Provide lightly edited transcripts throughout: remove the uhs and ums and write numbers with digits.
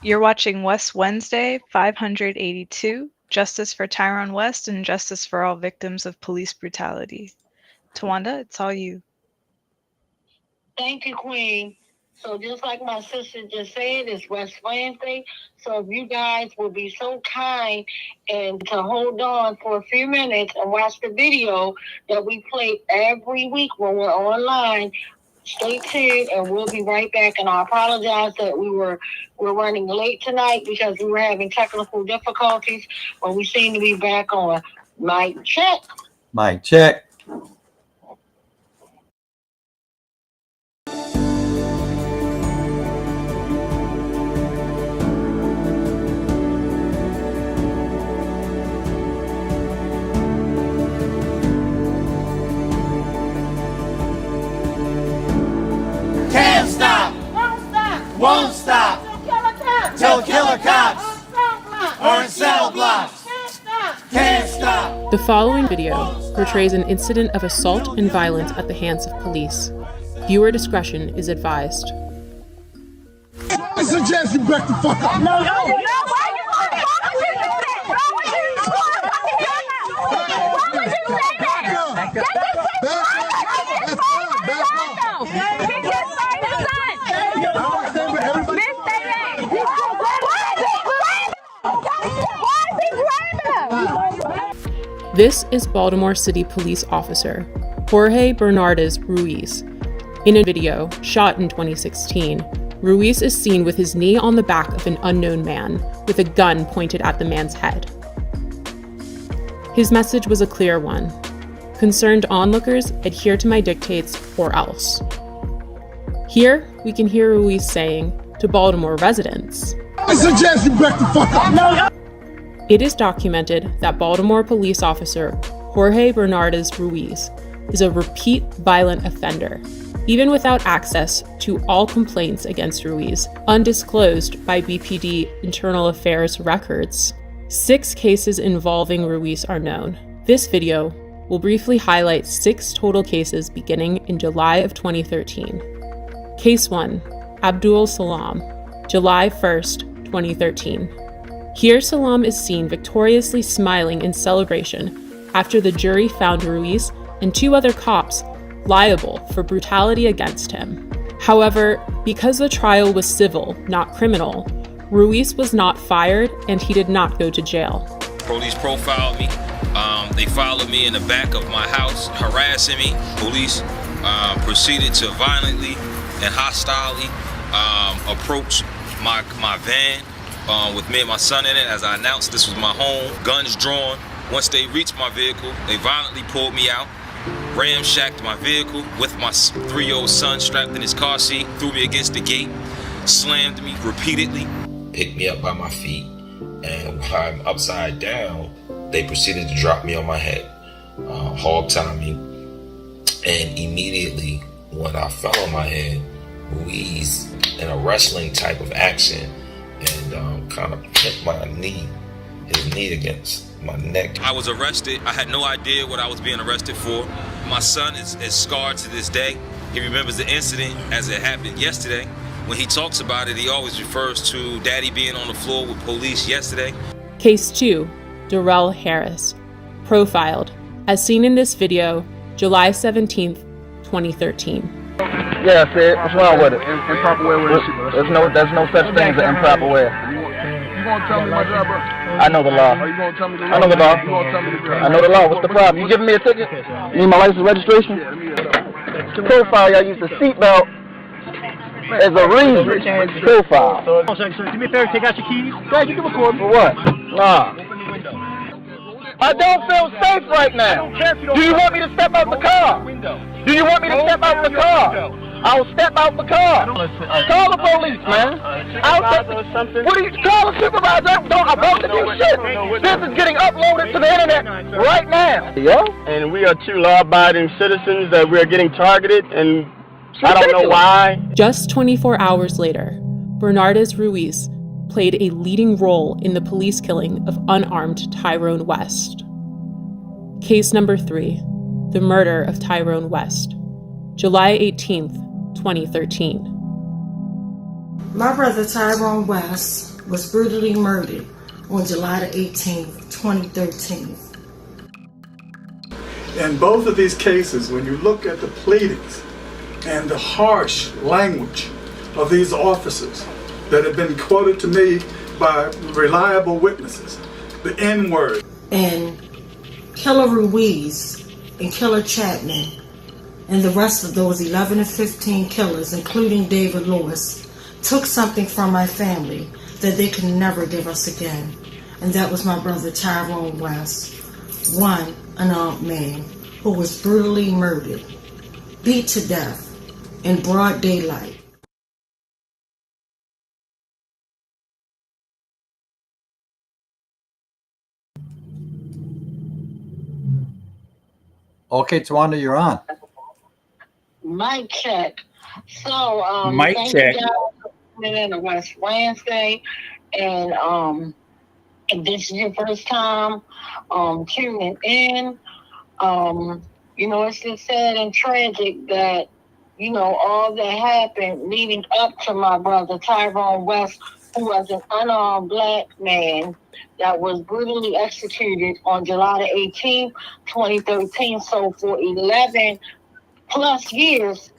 You're watching West Wednesday 582, Justice for Tyrone West and Justice for All Victims of Police Brutality. Tawanda, it's all you. Thank you, Queen. So just like my sister just said, it's West Wednesday. So if you guys will be so kind and to hold on for a few minutes and watch the video that we play every week when we're online, stay tuned and we'll be right back. And I apologize that we're running late tonight because we were having technical difficulties, but we seem to be back on. Mic check. Mic check. Can't stop, won't stop, till killer cops are in cell blocks. Can't stop. The following video portrays an incident of assault and violence at the hands of police. Viewer discretion is advised. I suggest you back the fuck up. No, why you This is Baltimore City Police Officer Jorge Bernardez Ruiz. In a video shot in 2016, Ruiz is seen with his knee on the back of an unknown man with a gun pointed at the man's head. His message was a clear one. Concerned onlookers, adhere to my dictates or else. Here, we can hear Ruiz saying to Baltimore residents, I suggest you back the fuck up. It is documented that Baltimore police officer Jorge Bernardez Ruiz is a repeat violent offender, even without access to all complaints against Ruiz, undisclosed by BPD Internal Affairs records. 6 cases involving Ruiz are known. This video will briefly highlight 6 total cases beginning in July of 2013. Case 1, Abdul Salam, July 1st, 2013. Here Salam is seen victoriously smiling in celebration after the jury found Ruiz and 2 other cops liable for brutality against him. However, because the trial was civil, not criminal, Ruiz was not fired and he did not go to jail. Police profiled me. They followed me in the back of my house, harassing me. Police proceeded to violently and hostilely approach my van with me and my son in it. As I announced, this was my home, guns drawn. Once they reached my vehicle, they violently pulled me out, ramshacked my vehicle with my 3-year-old son strapped in his car seat, threw me against the gate, slammed me repeatedly, picked me up by my feet, and while I'm upside down, they proceeded to drop me on my head, hog-tie me, and immediately when I fell on my head, Ruiz, in a wrestling type of action, and kind of hit his knee against my neck. I was arrested. I had no idea what I was being arrested for. My son is scarred to this day. He remembers the incident as it happened yesterday. When he talks about it, he always refers to Daddy being on the floor with police yesterday. Case 2, Darrell Harris, profiled, as seen in this video, July 17th, 2013. Yeah, Sid, what's wrong with it? Improper way with it. There's no such thing as an improper way. You gonna tell me my job, bro? I know the law. Are you gonna tell me the law? I know the law. You gonna tell me the law? I know the law. What's the problem? You giving me a ticket? You need my license registration? Yeah, let me get it. The profile, y'all use the seatbelt as a reason. Profile. Do me a favor, take out your keys. Yeah, you can record me. For what? Nah. I don't feel safe right now. Do you want me to step out the car? Do you want me to step out the car? I'll step out the car. Call the police, man. What do you call a supervisor? I want to do shit. This is getting uploaded to the internet right now. Yeah? And we are 2 law-abiding citizens that we are getting targeted, and I don't know why. Just 24 hours later, Bernardez Ruiz played a leading role in the police killing of unarmed Tyrone West. Case number 3, the murder of Tyrone West, July 18th, 2013. My brother Tyrone West was brutally murdered on July the 18th, 2013. In both of these cases, when you look at the pleadings and the harsh language of these officers that have been quoted to me by reliable witnesses, the N-word. And Killer Ruiz and Killer Chapman and the rest of those 11 or 15 killers, including David Lewis, took something from my family that they could never give us again. And that was my brother Tyrone West, one unarmed man who was brutally murdered, beat to death in broad daylight. Okay, Tawanda, you're on. Mic check. So, Mic thank check. you guys for coming in to West Wednesday. And if this is your first time tuning in, it's just sad and tragic that, all that happened leading up to my brother Tyrone West, who was an unarmed black man that was brutally executed on July the 18th, 2013. So for 11 plus years,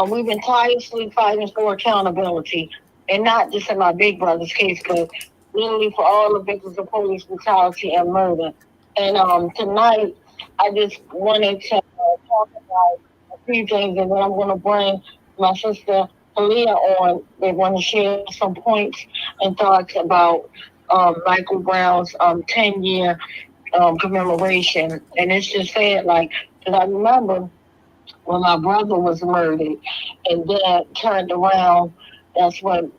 we've been tirelessly fighting for accountability, and not just in my big brother's case, but literally for all the victims of police brutality and murder. And tonight, I just wanted to talk about a few things, and then I'm going to bring my sister Aaliyah on. They want to share some points and thoughts about Michael Brown's 10-year commemoration. And it's just sad, because I remember when my brother was murdered, and then turned around. That's when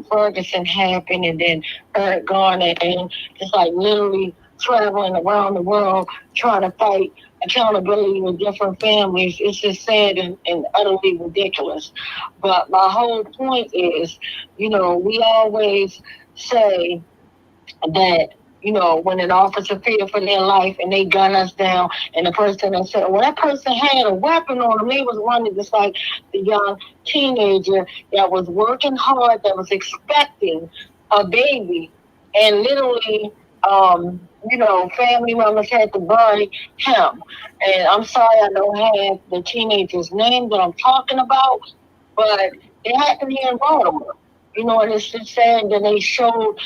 Ferguson happened, and then Eric Garner, and just literally traveling around the world trying to fight accountability with different families. It's just sad and utterly ridiculous. But my whole point is, we always say that, when an officer feared for their life and they gun us down, and the person that said, well, that person had a weapon on them, they was running just like the young teenager that was working hard, that was expecting a baby, and literally, family members had to bury him. And I'm sorry I don't have the teenager's name that I'm talking about, but it happened here in Baltimore. And it's just sad that they showed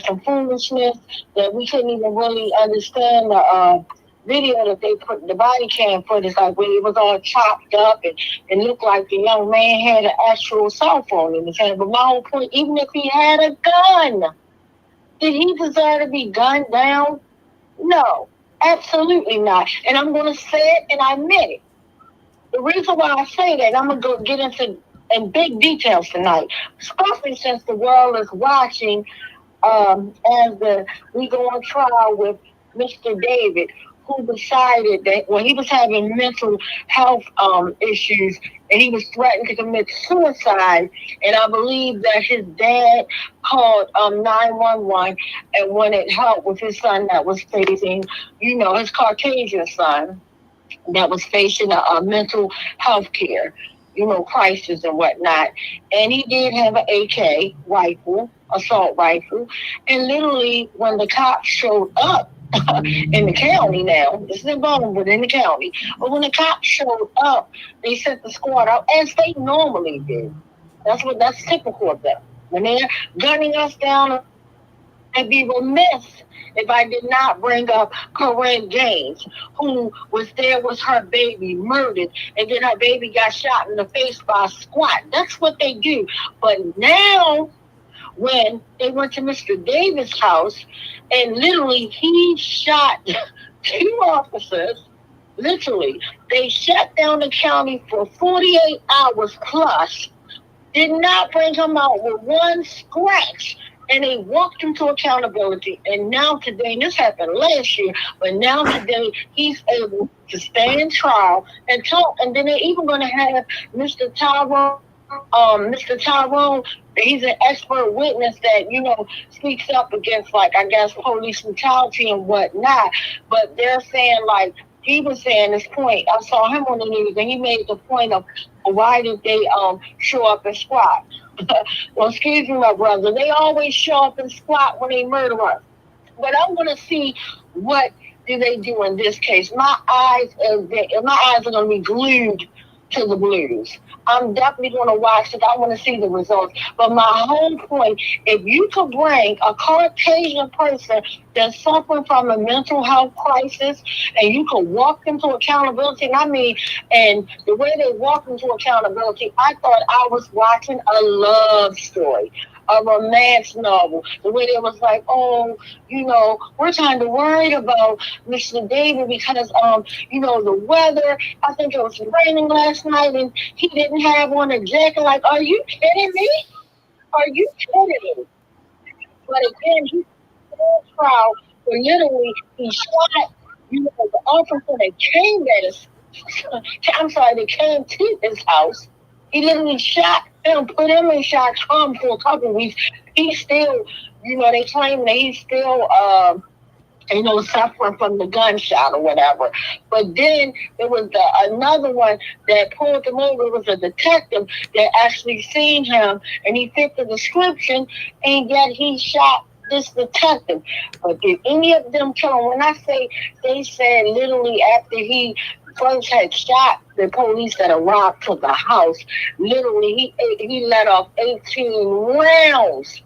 some foolishness that we couldn't even really understand the video that they put, the body cam footage, when it was all chopped up and it looked like the young man had an actual cell phone in his hand. But my whole point, even if he had a gun, did he deserve to be gunned down? No, absolutely not. And I'm going to say it, and I meant it. The reason why I say that, I'm going to get into in big details tonight, especially since the world is watching as we go on trial with Mr. David, who decided that when he was having mental health issues and he was threatened to commit suicide, and I believe that his dad called 911 and wanted help with his son that was facing, his Caucasian son that was facing a mental health care, crisis and whatnot. And he did have an AK rifle, assault rifle. And literally, when the cops showed up in the county now, this is in Baltimore, but in the county, but when the cops showed up, they sent the squad out as they normally do. That's typical of them. When they're gunning us down, I'd be remiss if I did not bring up Corinne Gaines, who was there with her baby murdered, and then her baby got shot in the face by a squad. That's what they do. But now, when they went to Mr. Davis' house, and literally he shot 2 officers, literally, they shut down the county for 48 hours plus, did not bring him out with one scratch. And they walked him to accountability. And now today, and this happened last year, but now today he's able to stand trial and talk. And then they're even going to have Mr. Tyrone. He's an expert witness that, speaks up against, police brutality and whatnot. But they're saying, he was saying this point. I saw him on the news, and he made the point of why did they show up in squad. Well, excuse me, my brother. They always show up and squat when they murder us. But I want to see what do they do in this case. My eyes are going to be glued to the blues. I'm definitely going to watch it. I want to see the results. But my whole point, if you could bring a Caucasian person that's suffering from a mental health crisis and you could walk them to accountability, and the way they walk into accountability, I thought I was watching a love story, a romance novel. The way they was like, oh, we're kind of worried about Mr. David because, the weather. I think it was raining last night and he didn't have on a jacket. Like, are you kidding me? Are you kidding me? But again, he's so proud. But literally, he shot, the officer that came at us. I'm sorry, that came to his house. He literally shot him, put him in shock for a couple of weeks. He's still, they claim that he's still, suffering from the gunshot or whatever. But then there was another one that pulled him over. It was a detective that actually seen him, and he fit the description, and yet he shot this detective. But did any of them kill him? When I say, they said literally after he first had shot the police that arrived to the house, literally he let off 18 rounds.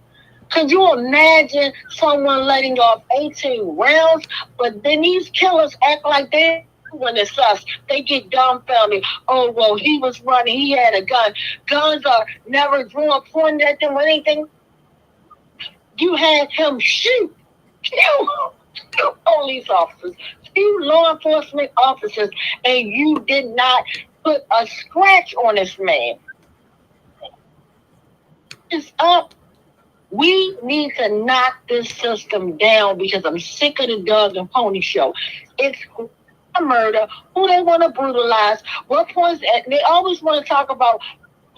Could you imagine someone letting off 18 rounds? But then these killers act like they, when it's us, they get dumbfounded. Oh, well, he was running. He had a gun. Guns are never drawn, pointed at them or anything. You had him shoot two police officers, two law enforcement officers, and you did not put a scratch on this man. It's up. We need to knock this system down because I'm sick of the dog and pony show. It's a murder, who they want to brutalize, what points, they always want to talk about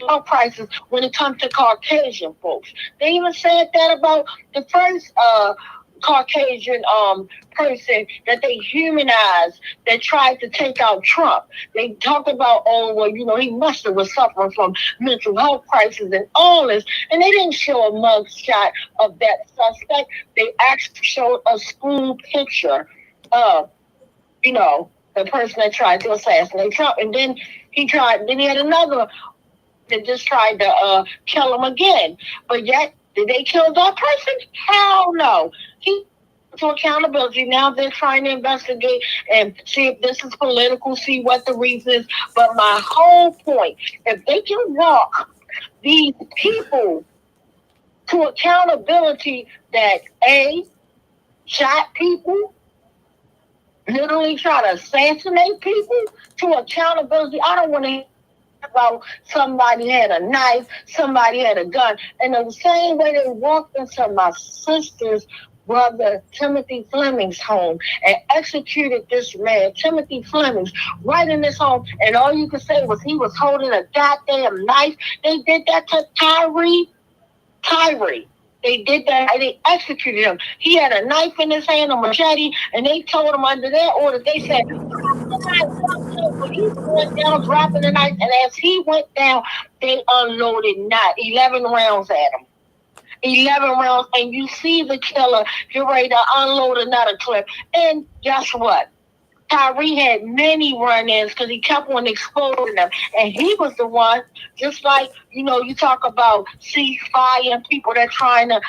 low prices when it comes to Caucasian folks. They even said that about the first Caucasian person that they humanized that tried to take out Trump. They talked about, oh, well, he must have was suffering from mental health crisis and all this. And they didn't show a mugshot of that suspect. They actually showed a school picture of, the person that tried to assassinate Trump. And then he had another that just tried to kill him again. But yet, did they kill that person? Hell no. He to accountability. Now they're trying to investigate and see if this is political, see what the reason is. But my whole point, if they can walk these people to accountability that A, shot people, literally try to assassinate people, to accountability. I don't want to hear about somebody had a knife, somebody had a gun. And the same way they walked into my sister's brother Timothy Fleming's home and executed this man, Timothy Fleming's, right in his home. And all you could say was he was holding a goddamn knife. They did that to Tyree. They did that. They executed him. He had a knife in his hand, a machete, and they told him under their order, they said, he went down dropping the knife, and as he went down, they unloaded 11 rounds at him. 11 rounds, and you see the killer get ready to unload another clip. And guess what? Tyree had many run-ins because he kept on exposing them. And he was the one, just like, you talk about ceasefire and people that trying to,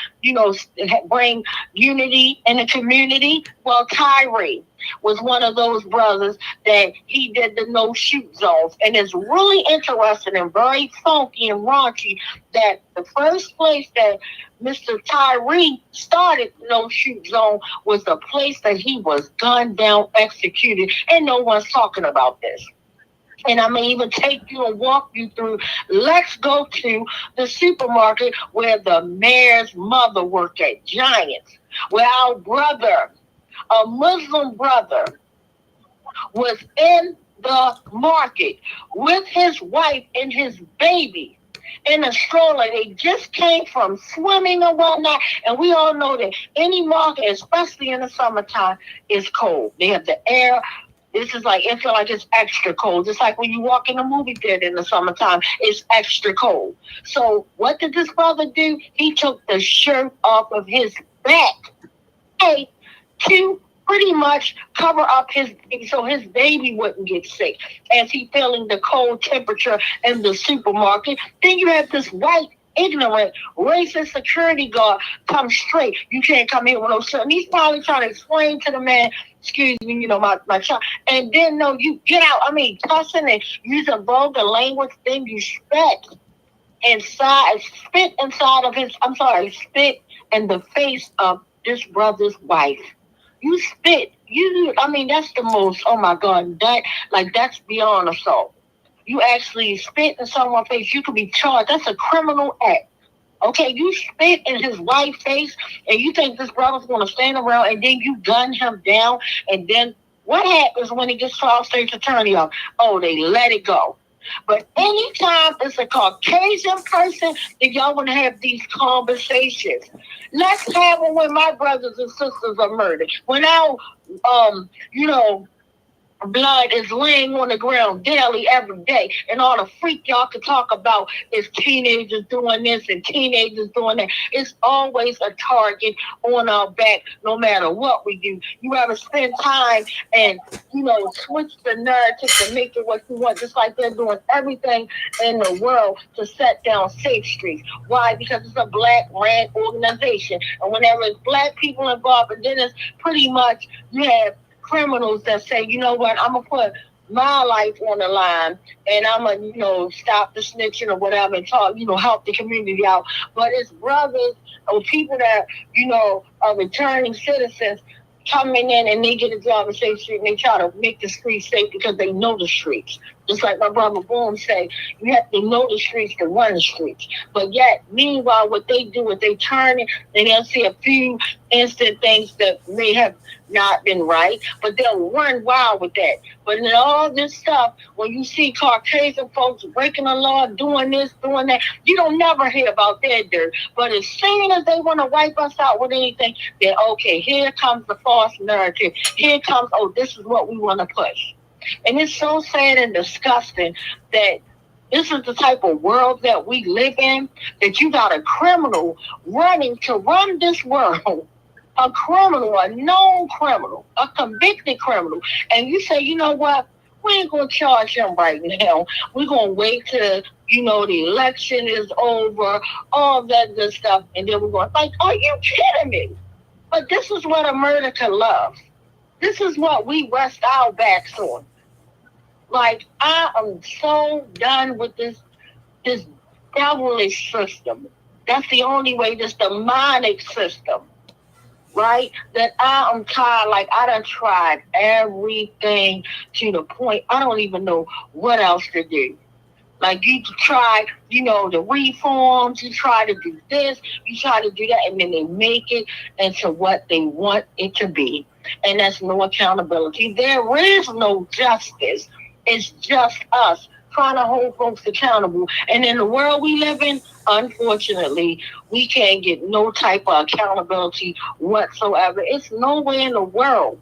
bring unity in the community. Well, Tyree was one of those brothers that he did the no-shoot zones. And it's really interesting and very funky and raunchy that the first place that Mr. Tyree started no-shoot zone was the place that he was gunned down, executed, and no one's talking about this. And I may even take you and walk you through. Let's go to the supermarket where the mayor's mother worked at, Giants, where our brother, a Muslim brother, was in the market with his wife and his baby in a stroller. They just came from swimming and whatnot. And we all know that any market, especially in the summertime, is cold. They have the air This is like, it feels like it's extra cold. Just like when you walk in a movie theater in the summertime, it's extra cold. So what did this brother do? He took the shirt off of his back, to pretty much cover up his baby so his baby wouldn't get sick as he feeling the cold temperature in the supermarket. Then you have this white, ignorant, racist security guard come straight. You can't come in with no shirt. And he's probably trying to explain to the man, excuse me, my child. And then, no, you get out. I mean, cussing and using vulgar language. Then you spit inside in the face of this brother's wife. You spit. That's the most, oh my God, that's beyond assault. You actually spit in someone's face, you could be charged. That's a criminal act. Okay, you spit in his wife's face, and you think this brother's going to stand around, and then you gun him down, and then what happens when he gets trial state's attorney off? Oh, they let it go. But anytime it's a Caucasian person, then y'all want to have these conversations. Let's have it when my brothers and sisters are murdered. When our, blood is laying on the ground daily, every day, and all the freak y'all can talk about is teenagers doing this and teenagers doing that. It's always a target on our back, no matter what we do. You ever spend time and, switch the narrative to make it what you want, just like they're doing everything in the world to set down safe streets. Why? Because it's a black-ran organization. And whenever it's black people involved, and then it's pretty much, you have criminals that say, you know what, I'm going to put my life on the line and I'm going to, stop the snitching or whatever and talk, help the community out. But it's brothers or people that, are returning citizens coming in and they get a job in Safe Street and they try to make the streets safe because they know the streets. Just like my brother Boone said, you have to know the streets to run the streets. But yet, meanwhile, what they do is they turn it and they'll see a few instant things that may have not been right, but they'll run wild with that. But in all this stuff, when you see Caucasian folks breaking the law, doing this, doing that, you don't never hear about their dirt. But as soon as they want to wipe us out with anything, then okay, here comes the false narrative. Here comes, this is what we want to push. And it's so sad and disgusting that this is the type of world that we live in, that you got a criminal running to run this world. A criminal, a known criminal, a convicted criminal. And you say, you know what? We ain't going to charge him right now. We're going to wait till, the election is over, all that good stuff. And then we're going, are you kidding me? But this is what America loves. This is what we rest our backs on. I am so done with this devilish system. That's the only way, this demonic system, right? That I am tired. I done tried everything to the point I don't even know what else to do. You try, the reforms, you try to do this, you try to do that, and then they make it into what they want it to be. And that's no accountability. There is no justice. It's just us trying to hold folks accountable. And in the world we live in, unfortunately, we can't get no type of accountability whatsoever. It's nowhere in the world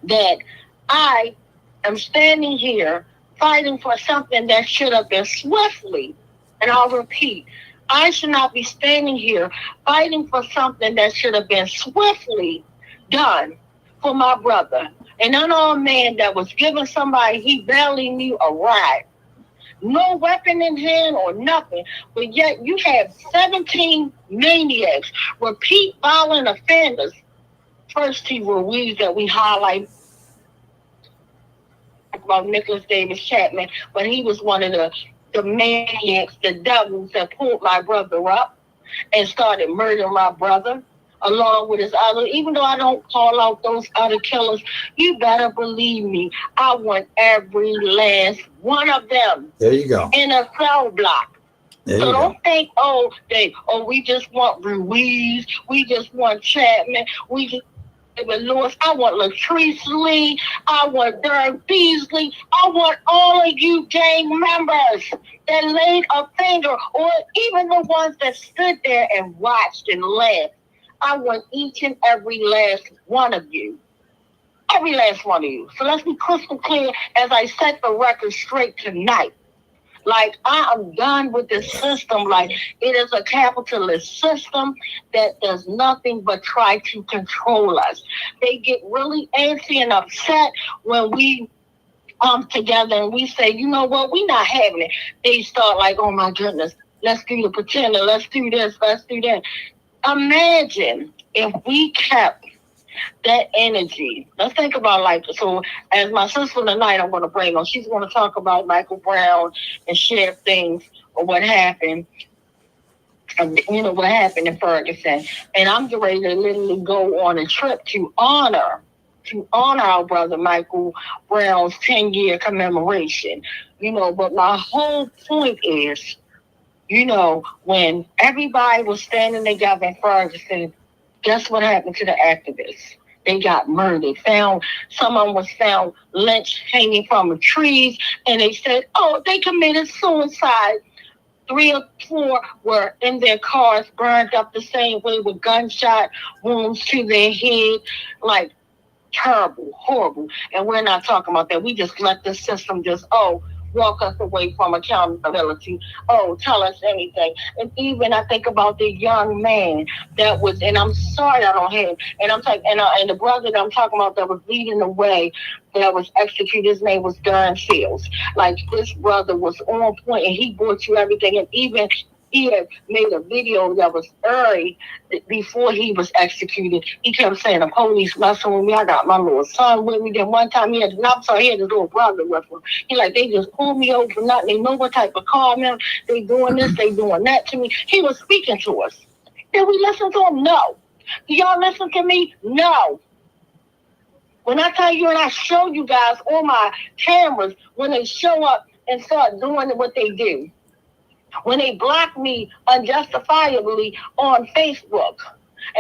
that I am standing here fighting for something that should have been swiftly, and I'll repeat, I should not be standing here fighting for something that should have been swiftly done for my brother. An unarmed man that was giving somebody he barely knew a ride. No weapon in hand or nothing, but yet you have 17 maniacs, repeat violent offenders. First T. Ruiz that we highlight about Nicholas Davis Chapman, but he was one of the maniacs, the devils that pulled my brother up and started murdering my brother along with his other. Even though I don't call out those other killers, you better believe me, I want every last one of them. There you go. In a cell block. There So you don't go. think, we just want Ruiz, we just want Chapman, we just David Lewis, I want Latrice Lee, I want Derek Beasley, I want all of you gang members that laid a finger, or even the ones that stood there and watched and laughed. I want each and every last one of you. Every last one of you. So let's be crystal clear as I set the record straight tonight. Like, I am done with this system. Like, it is a capitalist system that does nothing but try to control us. They get really antsy and upset when we come together and we say, you know what, we're not having it. They start like, oh my goodness, let's do the pretender, let's do this, let's do that. Imagine if we kept that energy. Let's think about like, so as my sister tonight, I'm going to bring on, she's going to talk about Michael Brown and share things or what happened. You know, what happened in Ferguson. And I'm getting ready to literally go on a trip to honor our brother Michael Brown's 10-year commemoration. You know, but my whole point is, you know, when everybody was standing together in Ferguson, guess what happened to the activists? They got murdered. Someone was found lynched hanging from the trees, and they said, oh, they committed suicide. 3 or 4 were in their cars, burned up the same way with gunshot wounds to their head. Like, terrible, horrible. And we're not talking about that. We just let the system just, walk us away from accountability. Tell us anything. And even I think about the young man that was, and I'm sorry I don't have, and I'm talking, and the brother that I'm talking about that was leading the way, that was executed, his name was Don Fields. Like, this brother was on point, and he brought you everything. And even he had made a video that was early before he was executed. He kept saying, the police messing with me. I got my little son with me. Then one time he had his little brother with him. He like, they just pulled me over for nothing. They know what type of car I'm in. They doing this, they doing that to me. He was speaking to us. Did we listen to him? No. Do y'all listen to me? No. When I tell you and I show you guys on my cameras, when they show up and start doing what they do, when they block me unjustifiably on Facebook.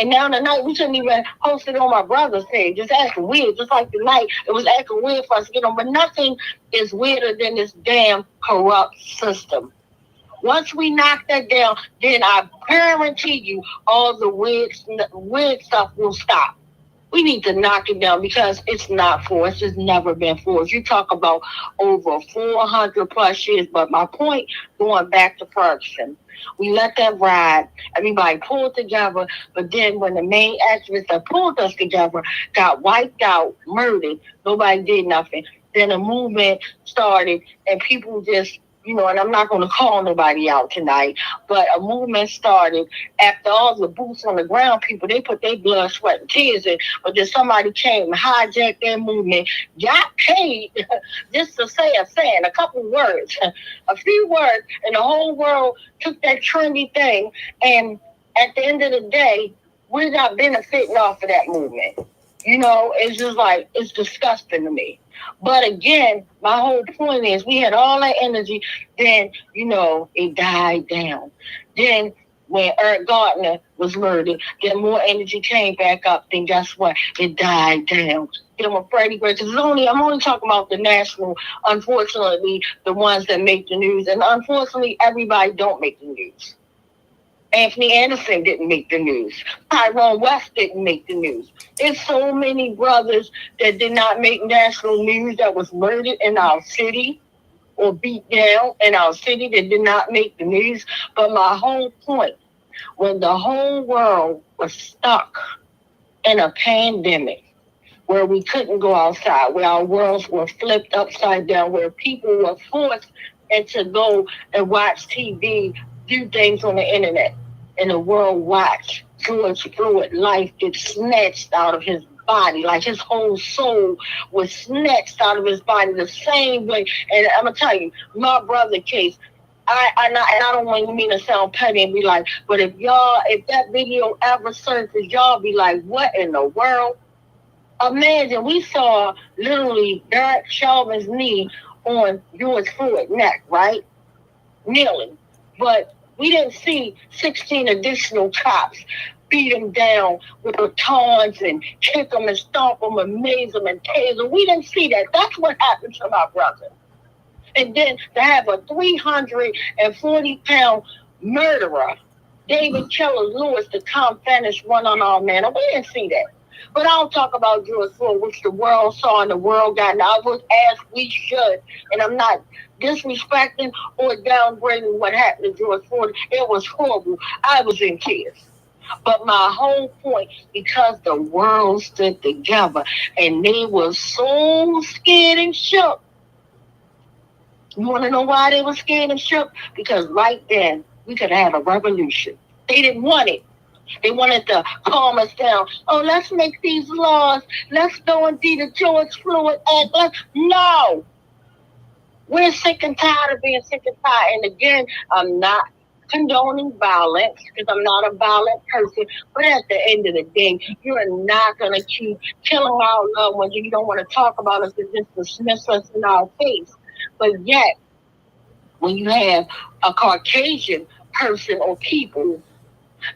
And now tonight, we shouldn't even post it on my brother's page. It's acting weird. Just like tonight, it was acting weird for us to get on. But nothing is weirder than this damn corrupt system. Once we knock that down, then I guarantee you all the weird stuff will stop. We need to knock it down because it's not for us. It's never been for us. You talk about over 400 plus years, but my point, going back to Ferguson, we let that ride. Everybody pulled together, but then when the main activists that pulled us together got wiped out, murdered, nobody did nothing. Then a movement started, and people just, you know, and I'm not going to call nobody out tonight, but a movement started after all the boots on the ground people, they put their blood, sweat, and tears in, but then somebody came and hijacked their movement, got paid just to say a couple words, a few words, and the whole world took that trendy thing, and at the end of the day, we're not benefiting off of that movement. You know, it's just like, it's disgusting to me. But again, my whole point is we had all that energy, then, you know, it died down. Then when Eric Gardner was murdered, then more energy came back up, then guess what? It died down. Then with Freddie Gray, because I'm only talking about the national, unfortunately, the ones that make the news. And unfortunately, everybody don't make the news. Anthony Anderson didn't make the news. Tyrone West didn't make the news. There's so many brothers that did not make national news that was murdered in our city or beat down in our city that did not make the news. But my whole point, when the whole world was stuck in a pandemic, where we couldn't go outside, where our worlds were flipped upside down, where people were forced to go and watch TV, do things on the internet, and the world watch George Floyd life get snatched out of his body, like his whole soul was snatched out of his body the same way. And I'm gonna tell you, my brother case, I don't want to mean to sound petty and be like, but if that video ever surfaces, y'all be like, what in the world? Imagine we saw literally Derek Chauvin's knee on George Floyd's neck, right? Kneeling. But we didn't see 16 additional cops beat him down with batons and kick him and stomp him and maze him and tase him. We didn't see that. That's what happened to my brother. And then to have a 340-pound murderer, David Keller Lewis, to come finish one on our man. We didn't see that. But I don't talk about George Floyd, which the world saw and the world got nervous as we should. And I'm not disrespecting or downgrading what happened to George Floyd. It was horrible. I was in tears. But my whole point, because the world stood together and they were so scared and shook. You want to know why they were scared and shook? Because right then, we could have a revolution. They didn't want it. They wanted to calm us down. Oh, let's make these laws. Let's go and do the George Floyd Act. No. We're sick and tired of being sick and tired. And again, I'm not condoning violence because I'm not a violent person. But at the end of the day, you're not going to keep killing our loved ones. You don't want to talk about us and just dismiss us in our face. But yet, when you have a Caucasian person or people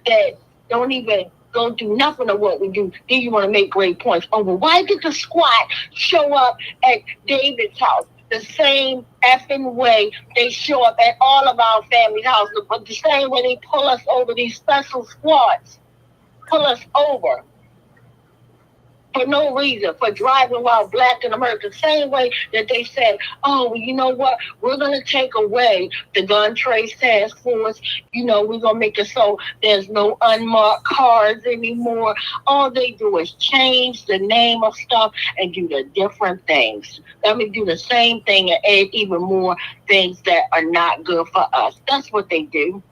that don't even go do nothing of what we do, then you want to make great points. Oh, well, why did the squad show up at David's house the same effing way they show up at all of our family's houses, but the same way they pull us over, these special squads pull us over for no reason, for driving while black in America. Same way that they said, oh, well, you know what? We're going to take away the gun trace task force. You know, we're going to make it so there's no unmarked cars anymore. All they do is change the name of stuff and do the different things. Let me do the same thing and add even more things that are not good for us. That's what they do.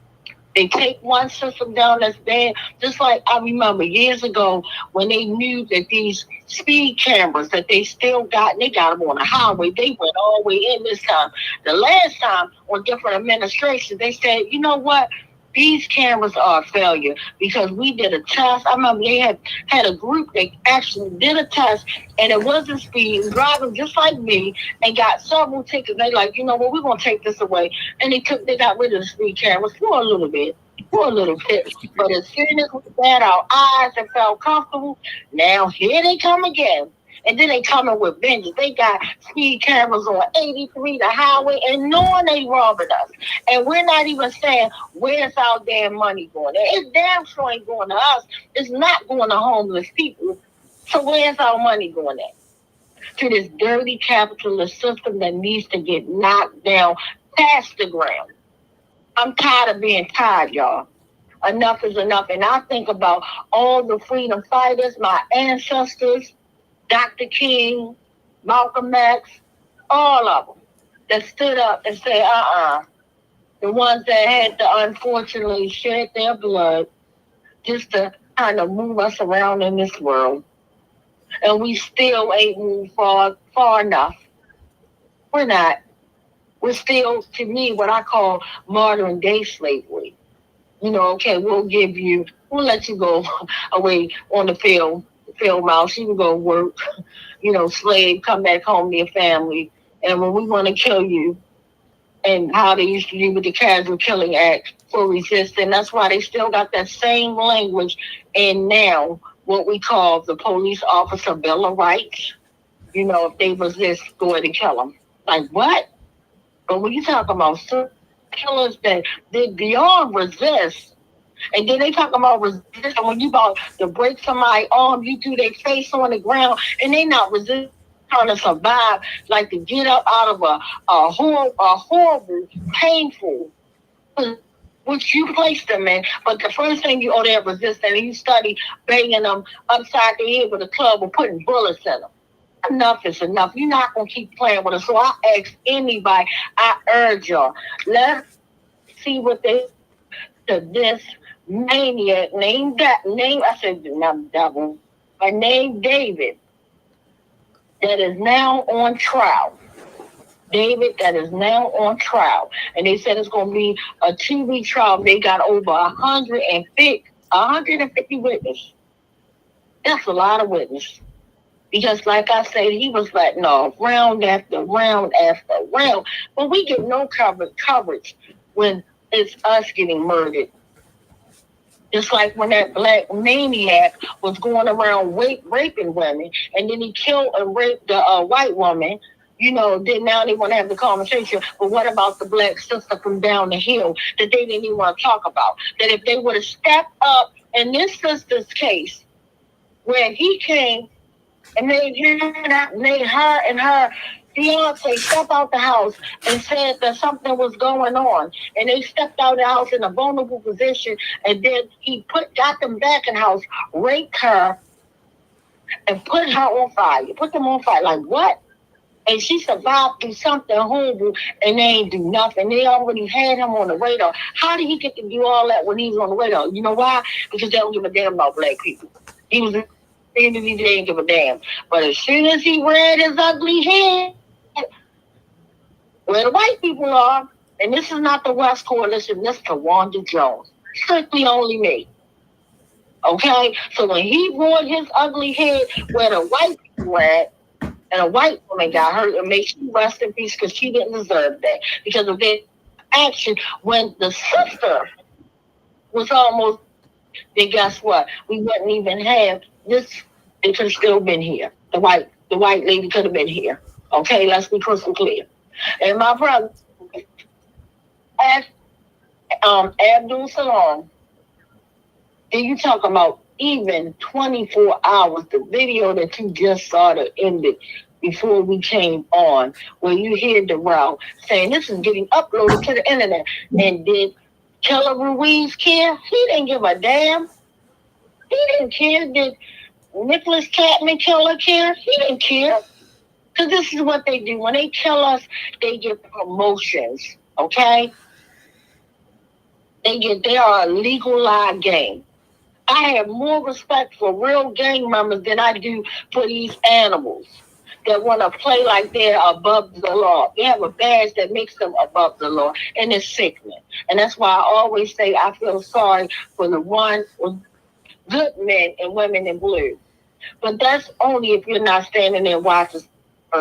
They take one system down that's bad, just like I remember years ago when they knew that these speed cameras that they still got, and they got them on the highway, they went all the way in this time. The last time on different administrations, they said, you know what? These cameras are a failure because we did a test. I remember they had a group that actually did a test, and it wasn't speed, driving just like me, and got several tickets. They like, you know what, we're going to take this away. And they got rid of the speed cameras for a little bit. But as soon as we had our eyes and felt comfortable, now here they come again. And then they coming with vengeance. They got speed cameras on 83, the highway, and knowing they robbing us. And we're not even saying, where's our damn money going? It's damn sure ain't going to us. It's not going to homeless people. So where's our money going at? To this dirty capitalist system that needs to get knocked down past the ground. I'm tired of being tired, y'all. Enough is enough. And I think about all the freedom fighters, my ancestors, Dr. King, Malcolm X, all of them that stood up and said, the ones that had to unfortunately shed their blood just to kind of move us around in this world. And we still ain't moved far enough. We're not. We're still, to me, what I call modern day slavery. You know, okay, we'll let you go away on the field mouse. You can go work, you know, slave, come back home to your family. And when we want to kill you, and how they used to do with the Casual Killing Act for resisting, that's why they still got that same language. And now, what we call the police officer Bill of Rights, you know, if they resist, go ahead and kill them. Like, what? But when you talk about killers that did beyond resist, and then they talk about resistance, when you about to break somebody's arm, you do their face on the ground, and they not resisting, trying to survive, like to get up out of a horrible, painful, which you placed them in. But the first thing they're resisting, and you study banging them upside the head with a club or putting bullets in them. Enough is enough. You're not going to keep playing with us. So I ask anybody, I urge y'all, let's see what they to this maniac named David that is now on trial. David that is now on trial. And they said it's going to be a 2-week trial. They got over 150 witnesses. That's a lot of witnesses. Because like I said, he was letting off round after round after round. But we get no coverage when it's us getting murdered. Just like when that black maniac was going around raping women, and then he killed and raped the white woman. You know, then now they want to have the conversation. But what about the black sister from down the hill that they didn't even want to talk about? That if they would have stepped up in this sister's case, when he came and made her and her fiance step out the house and said that something was going on. And they stepped out of the house in a vulnerable position, and then he got them back in the house, raped her, and put her on fire. Put them on fire. Like what? And she survived through something horrible, and they ain't do nothing. They already had him on the radar. How did he get to do all that when he was on the radar? You know why? Because they don't give a damn about black people. He was they didn't give a damn. But as soon as he read his ugly head, where the white people are, and this is not the West Coalition, this is Tawanda Jones. Strictly only me. Okay? So when he brought his ugly head where the white people were at, and a white woman got hurt, and may she rest in peace because she didn't deserve that. Because of their action, when the sister was almost, then guess what? We wouldn't even have this. It could have still been here. The white lady could have been here. Okay, let's be crystal clear. And my brother, Abdul Salam, and you talk about even 24 hours, the video that you just saw that ended before we came on, where you hear Darrell saying this is getting uploaded to the internet. And did Killer Ruiz care? He didn't give a damn. He didn't care. Did Nicholas Catman Killer care? He didn't care. Because this is what they do. When they kill us, they get promotions. Okay? They are a legalized gang. I have more respect for real gang members than I do for these animals that want to play like they're above the law. They have a badge that makes them above the law, and it's sickening. And that's why I always say I feel sorry for the good men and women in blue. But that's only if you're not standing there watching.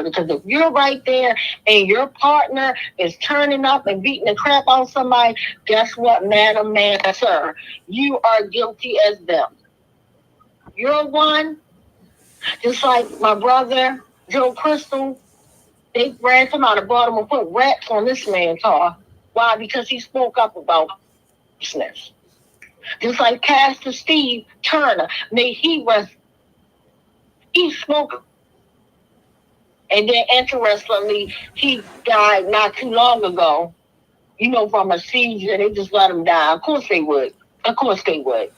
Because if you're right there and your partner is turning up and beating the crap out of somebody, guess what, madam, man, sir? You are guilty as them. You're one, just like my brother, Joe Crystal, they ran him out of Baltimore and put rats on this man's car. Why? Because he spoke up about business. Just like Pastor Steve Turner, may he rest. He spoke. And then, interestingly, he died not too long ago, from a seizure. They just let him die. Of course they would. Of course they would.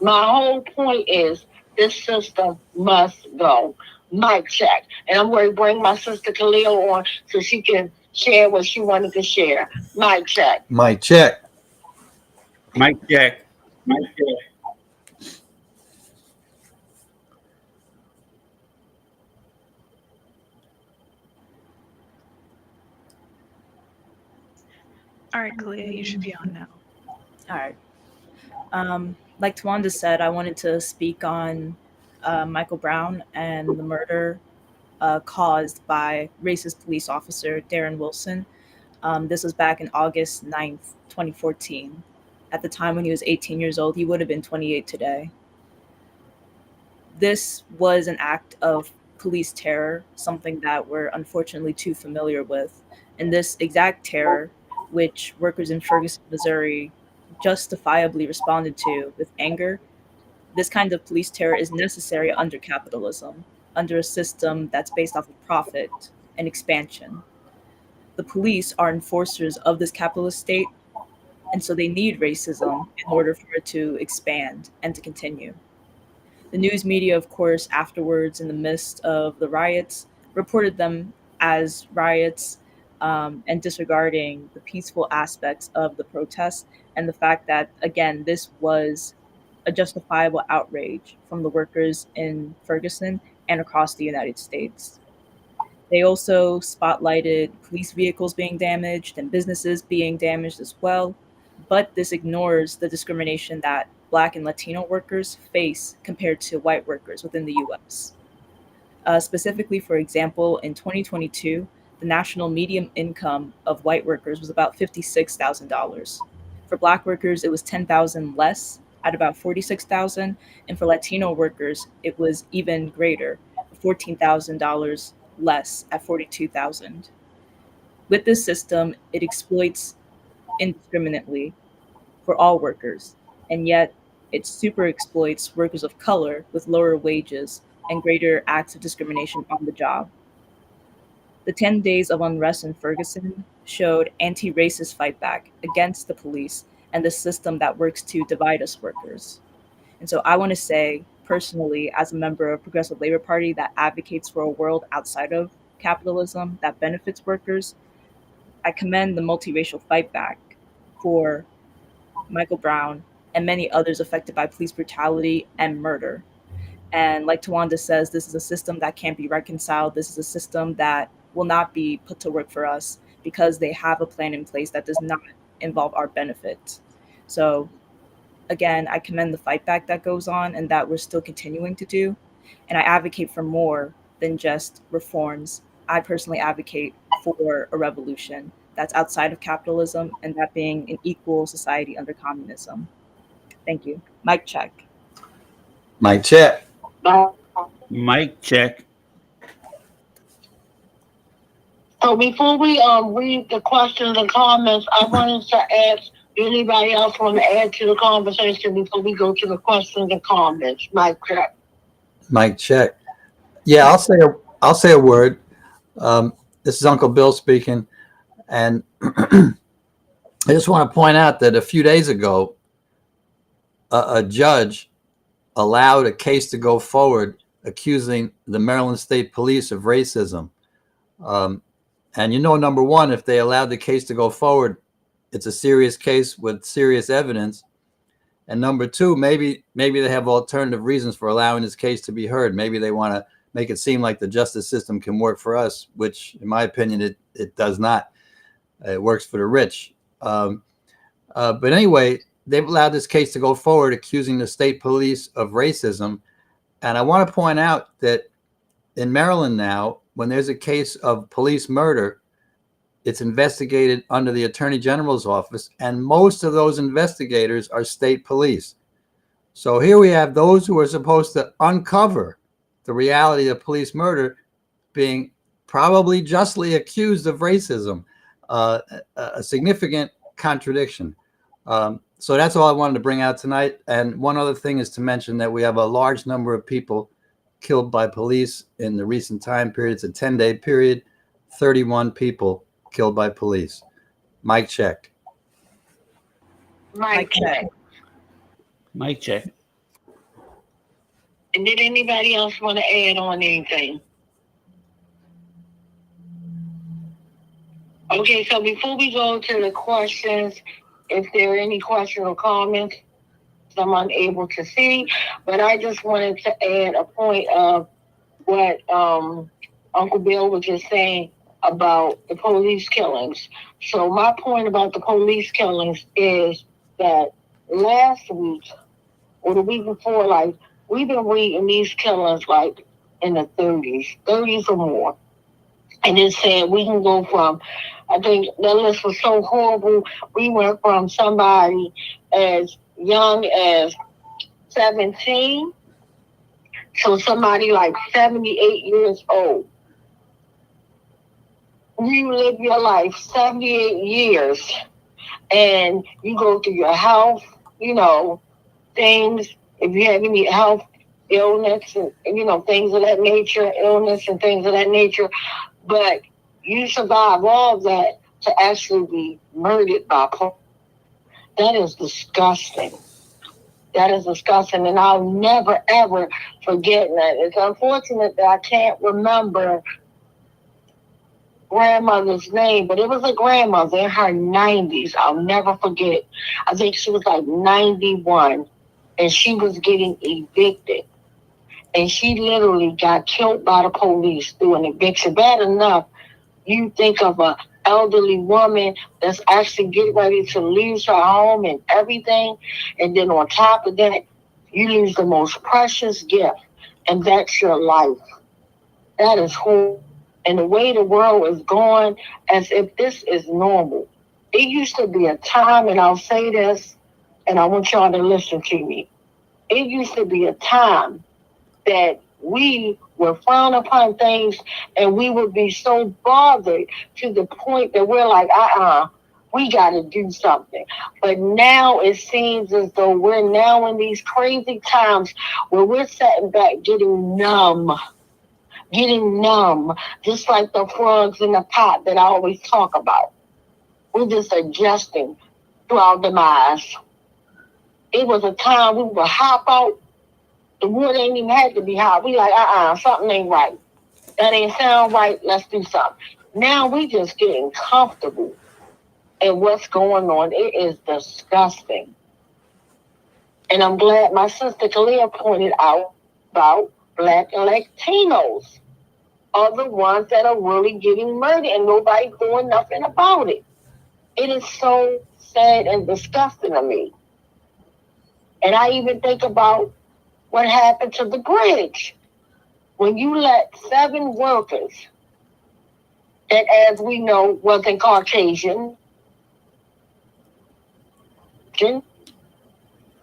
My whole point is this system must go. Mic check. And I'm going to bring my sister Khalil on so she can share what she wanted to share. Mic check. Mic check. Mic check. Mic check. All right, Kalia, you should be on now. All right. Like Tawanda said, I wanted to speak on Michael Brown and the murder caused by racist police officer Darren Wilson. This was back in August 9th, 2014. At the time when he was 18 years old, he would have been 28 today. This was an act of police terror, something that we're unfortunately too familiar with. And this exact terror, which workers in Ferguson, Missouri justifiably responded to with anger, this kind of police terror is necessary under capitalism, under a system that's based off of profit and expansion. The police are enforcers of this capitalist state, and so they need racism in order for it to expand and to continue. The news media, of course, afterwards, in the midst of the riots, reported them as riots and disregarding the peaceful aspects of the protests and the fact that, again, this was a justifiable outrage from the workers in Ferguson and across the United States. They also spotlighted police vehicles being damaged and businesses being damaged as well, but this ignores the discrimination that Black and Latino workers face compared to white workers within the US. Specifically, for example, in 2022, the national median income of white workers was about $56,000. For Black workers, it was $10,000 less at about $46,000, and for Latino workers, it was even greater, $14,000 less at $42,000. With this system, it exploits indiscriminately for all workers, and yet it super exploits workers of color with lower wages and greater acts of discrimination on the job. The 10 days of unrest in Ferguson showed anti racist fight back against the police and the system that works to divide us workers. And so I want to say, personally, as a member of Progressive Labor Party that advocates for a world outside of capitalism that benefits workers, I commend the multiracial fight back for Michael Brown and many others affected by police brutality and murder. And like Tawanda says, this is a system that can't be reconciled. This is a system that will not be put to work for us because they have a plan in place that does not involve our benefit. So again, I commend the fight back that goes on and that we're still continuing to do. And I advocate for more than just reforms. I personally advocate for a revolution that's outside of capitalism and that being an equal society under communism. Thank you. Mic check. Mic check. Mic check. So before we read the questions and comments, I wanted to ask, anybody else want to add to the conversation before we go to the questions and comments? Mic check. Mic check. Yeah, I'll say a word. This is Uncle Bill speaking, and I just want to point out that a few days ago, a judge allowed a case to go forward accusing the Maryland State Police of racism. And number one, if they allowed the case to go forward, it's a serious case with serious evidence. And number two, maybe they have alternative reasons for allowing this case to be heard. Maybe they want to make it seem like the justice system can work for us, which in my opinion, it does not. It works for the rich. But anyway, they've allowed this case to go forward accusing the state police of racism. And I want to point out that in Maryland now, when there's a case of police murder, it's investigated under the Attorney General's office, and most of those investigators are state police. So here we have those who are supposed to uncover the reality of police murder being probably justly accused of racism, a significant contradiction. So that's all I wanted to bring out tonight. And one other thing is to mention that we have a large number of people killed by police in the recent time period. It's a 10-day period, 31 people killed by police. Mic check. Mic check. Mic check. And did anybody else want to add on anything? Okay, so before we go to the questions, if there are any questions or comments, I'm unable to see, but I just wanted to add a point of what Uncle Bill was just saying about the police killings. So my point about the police killings is that last week or the week before, like, we've been reading these killings like in the 30s or more. And it said we can go from, I think the list was so horrible, we went from somebody as young as 17 to somebody like 78 years old. You live your life 78 years and you go through your health, things, if you have any health illness and things of that nature, illness and things of that nature, but you survive all that to actually be murdered by police. That is disgusting. That is disgusting, and I'll never, ever forget that. It's unfortunate that I can't remember grandmother's name, but it was a grandmother in her 90s. I'll never forget. I think she was like 91, and she was getting evicted. And she literally got killed by the police through an eviction. Bad enough, you think of an elderly woman that's actually getting ready to lose her home and everything. And then on top of that, you lose the most precious gift, and that's your life. That is horrible. And the way the world is going, as if this is normal. It used to be a time, and I'll say this, and I want y'all to listen to me. It used to be a time that we would frown upon things and we would be so bothered to the point that we're like, We got to do something. But now it seems as though we're now in these crazy times where we're sitting back getting numb, just like the frogs in the pot that I always talk about. We're just adjusting to our demise. It was a time we would hop out. The wood ain't even had to be hot. We like, something ain't right. That ain't sound right. Let's do something. Now we just getting comfortable. And what's going on, it is disgusting. And I'm glad my sister Kalia pointed out about Black and Latinos are the ones that are really getting murdered and nobody's doing nothing about it. It is so sad and disgusting to me. And I even think about what happened to the bridge. When you let 7 workers that, as we know, wasn't Caucasian, they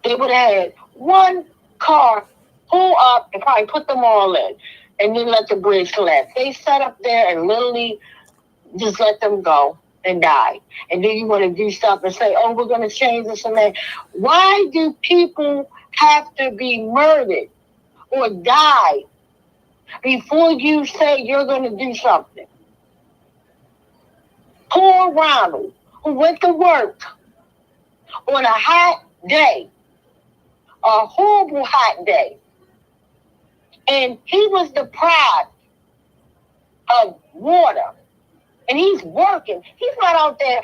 would have had one car pull up and probably put them all in and then let the bridge collapse. They sat up there and literally just let them go and die. And then you want to do stuff and say, oh, we're going to change this and that. Why do people have to be murdered or die before you say you're going to do something? Poor Ronald, who went to work on a hot day, a horrible hot day, and he was deprived of water, and he's working. He's not out there,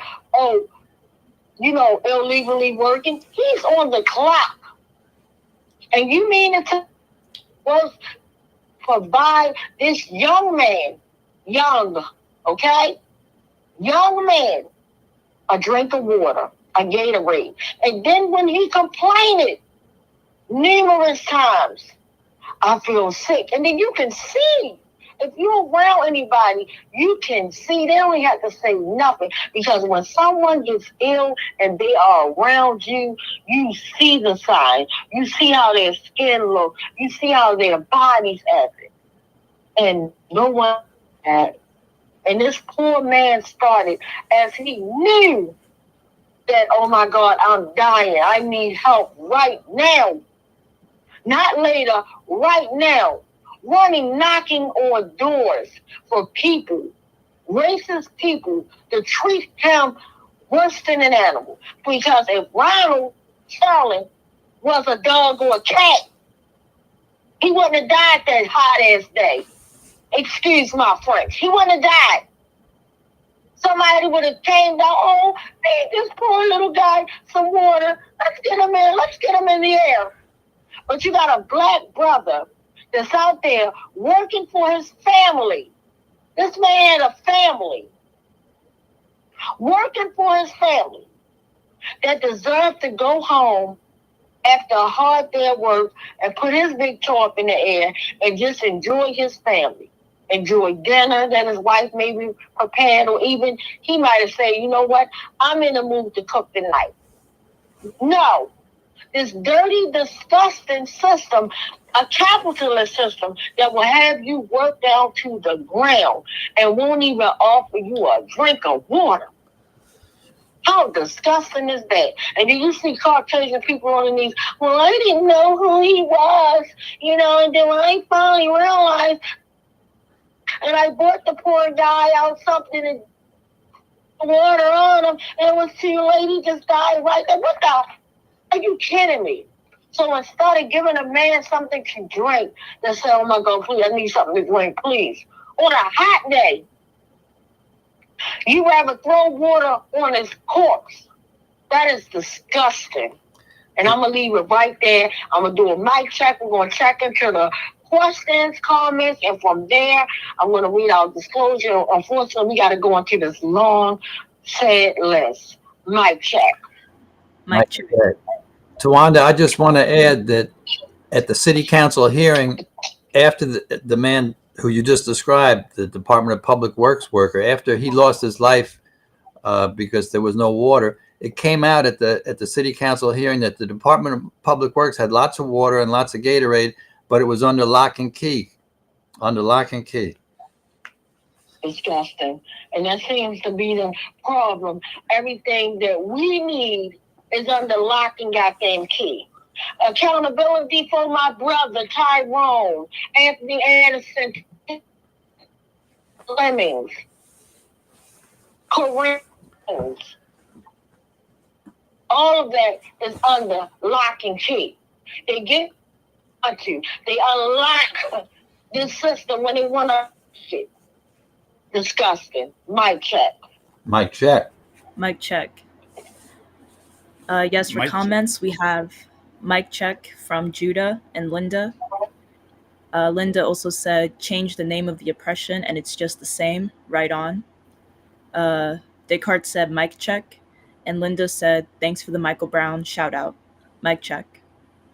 illegally working. He's on the clock. And you mean to was provide this young man, young man, a drink of water, a Gatorade. And then when he complained numerous times, I feel sick. And then you can see, if you're around anybody, you can see. They only have to say nothing. Because when someone gets ill and they are around you, you see the signs. You see how their skin looks. You see how their bodies act. And no one had. And this poor man started as he knew that, oh my God, I'm dying. I need help right now. Not later, right now. Running, knocking on doors for people, racist people, to treat him worse than an animal. Because if Ronald Sterling was a dog or a cat, he wouldn't have died that hot-ass day. Excuse my French. He wouldn't have died. Somebody would have came down, oh, feed this poor little guy some water. Let's get him in the air. But you got a black brother that's out there working for his family. This man had a family. Working for his family that deserved to go home after a hard day at work and put his big toe up in the air and just enjoy his family. Enjoy dinner that his wife maybe prepared, or even he might have said, you know what, I'm in the mood to cook tonight. No. This dirty, disgusting system, a capitalist system that will have you work down to the ground and won't even offer you a drink of water. How disgusting is that? And then you see Caucasian people on the knees, well, I didn't know who he was, and then when I finally realized, and I bought the poor guy out something and water on him, and it was too late, he just died right there. What the? Are you kidding me? So instead of giving a man something to drink, they say, oh my God, please, I need something to drink, please. On a hot day, you rather throw water on his corpse. That is disgusting. And I'm going to leave it right there. I'm going to do a mic check. We're going to check into the questions, comments, and from there, I'm going to read our disclosure. Unfortunately, we got to go into this long, sad list. Mic check. Mic check. Tawanda, I just want to add that at the city council hearing, after the man who you just described, the Department of Public Works worker, after he lost his life because there was no water, it came out at the city council hearing that the Department of Public Works had lots of water and lots of Gatorade, but it was under lock and key. Under lock and key. Disgusting. And that seems to be the problem. Everything that we need is under lock and goddamn key. Accountability for my brother Tyrone, Anthony Anderson, Lemmings, Corinne. All of that is under lock and key. They get you. They unlock this system when they want to. Shit. Disgusting. Mic check. Mic check. Mic check. Yes, for Mic check. comments, we have mic check from Judah and Linda. Linda also said, change the name of the oppression and it's just the same. Right on. Descartes said, mic check. And Linda said, thanks for the Michael Brown shout out. Mic check.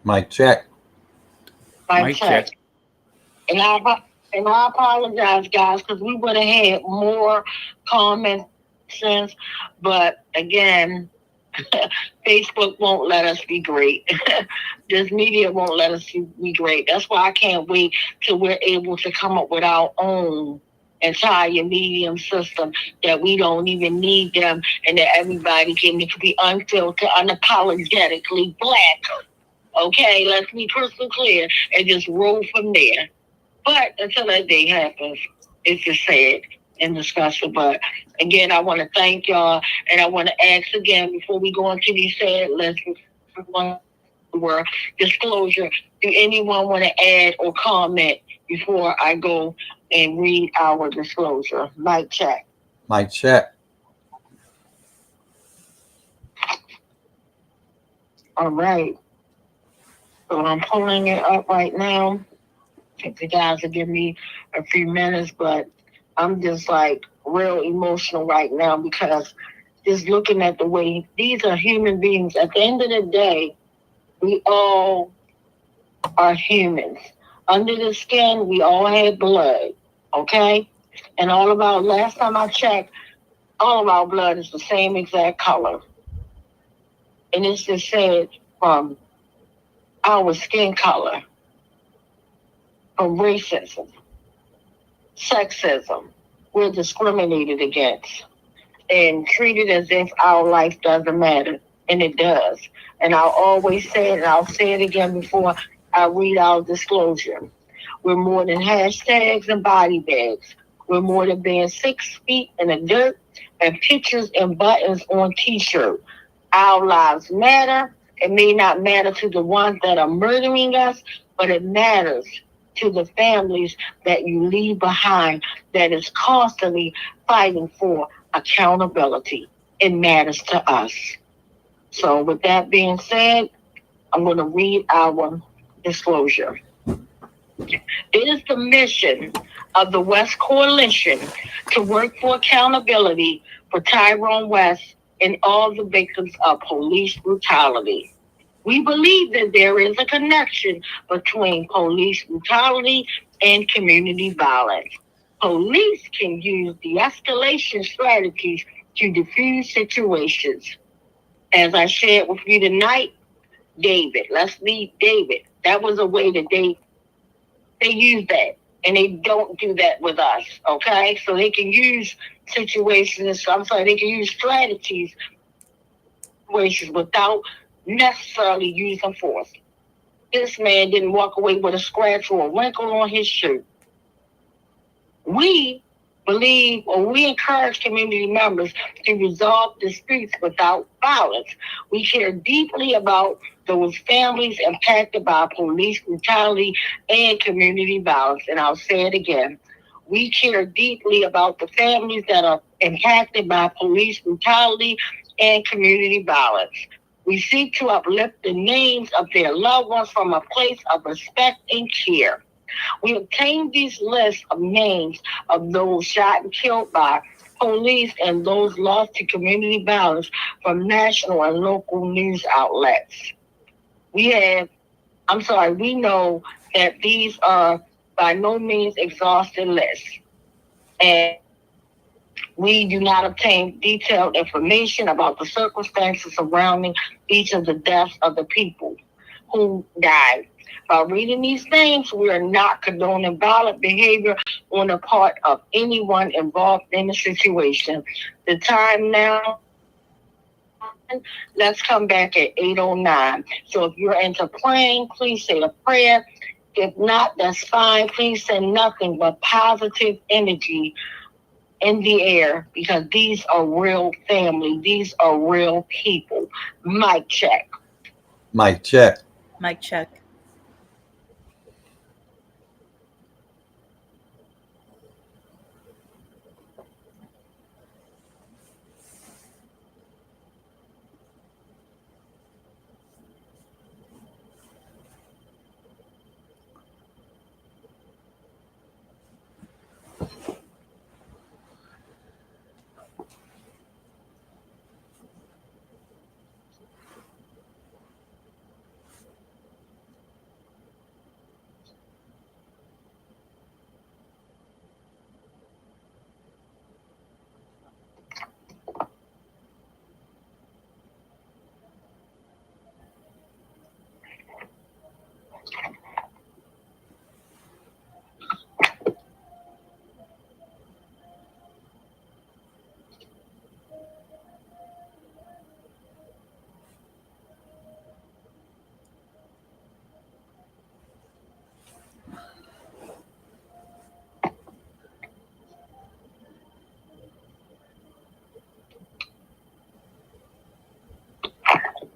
Mic check. Mic check. And I apologize, guys, because we would have had more comments, but again, Facebook won't let us be great. This media won't let us be great. That's why I can't wait till we're able to come up with our own entire medium system, that we don't even need them, and that everybody can be unfiltered, unapologetically black. Okay, let's be crystal clear and just roll from there. But until that day happens, it's just sad and disgusting. But again, I want to thank y'all, and I want to ask again before we go into these sad lists, disclosure. Do anyone want to add or comment before I go and read our disclosure? Mic check. Mic check. All right. So I'm pulling it up right now. If you guys will give me a few minutes, but I'm just like real emotional right now because just looking at the way these are human beings. At the end of the day, we all are humans. Under the skin, we all have blood, okay? And all of our, last time I checked, all of our blood is the same exact color. And it's just said from our skin color, from racism, sexism, we're discriminated against and treated as if our life doesn't matter, and it does. And I'll always say it, and I'll say it again before I read our disclosure. We're more than hashtags and body bags. We're more than being 6 feet in the dirt and pictures and buttons on t-shirt. Our lives matter. It may not matter to the ones that are murdering us, but it matters to the families that you leave behind that is constantly fighting for accountability. It matters to us. So with that being said, I'm going to read our disclosure. It is the mission of the West Coalition to work for accountability for Tyrone West and all the victims of police brutality. We believe that there is a connection between police brutality and community violence. Police can use de-escalation strategies to diffuse situations. As I shared with you tonight, David, let's leave David. That was a way that they use that, and they don't do that with us, okay? So they can use situations, they can use strategies without necessarily using force. This man didn't walk away with a scratch or a wrinkle on his shirt. We believe, or we encourage community members to resolve disputes without violence. We care deeply about those families impacted by police brutality and community violence. And I'll say it again. We care deeply about the families that are impacted by police brutality and community violence. We seek to uplift the names of their loved ones from a place of respect and care. We obtained these lists of names of those shot and killed by police and those lost to community violence from national and local news outlets. We know that these are by no means exhaustive lists. And we do not obtain detailed information about the circumstances surrounding each of the deaths of the people who died By reading these names, we are not condoning violent behavior on the part of anyone involved in the situation. The time now, let's come back at 8:09. So if you're into praying, please say a prayer. If not, that's fine. Please send nothing but positive energy in the air, because these are real family. These are real people. Mic check. Mic check. Mic check.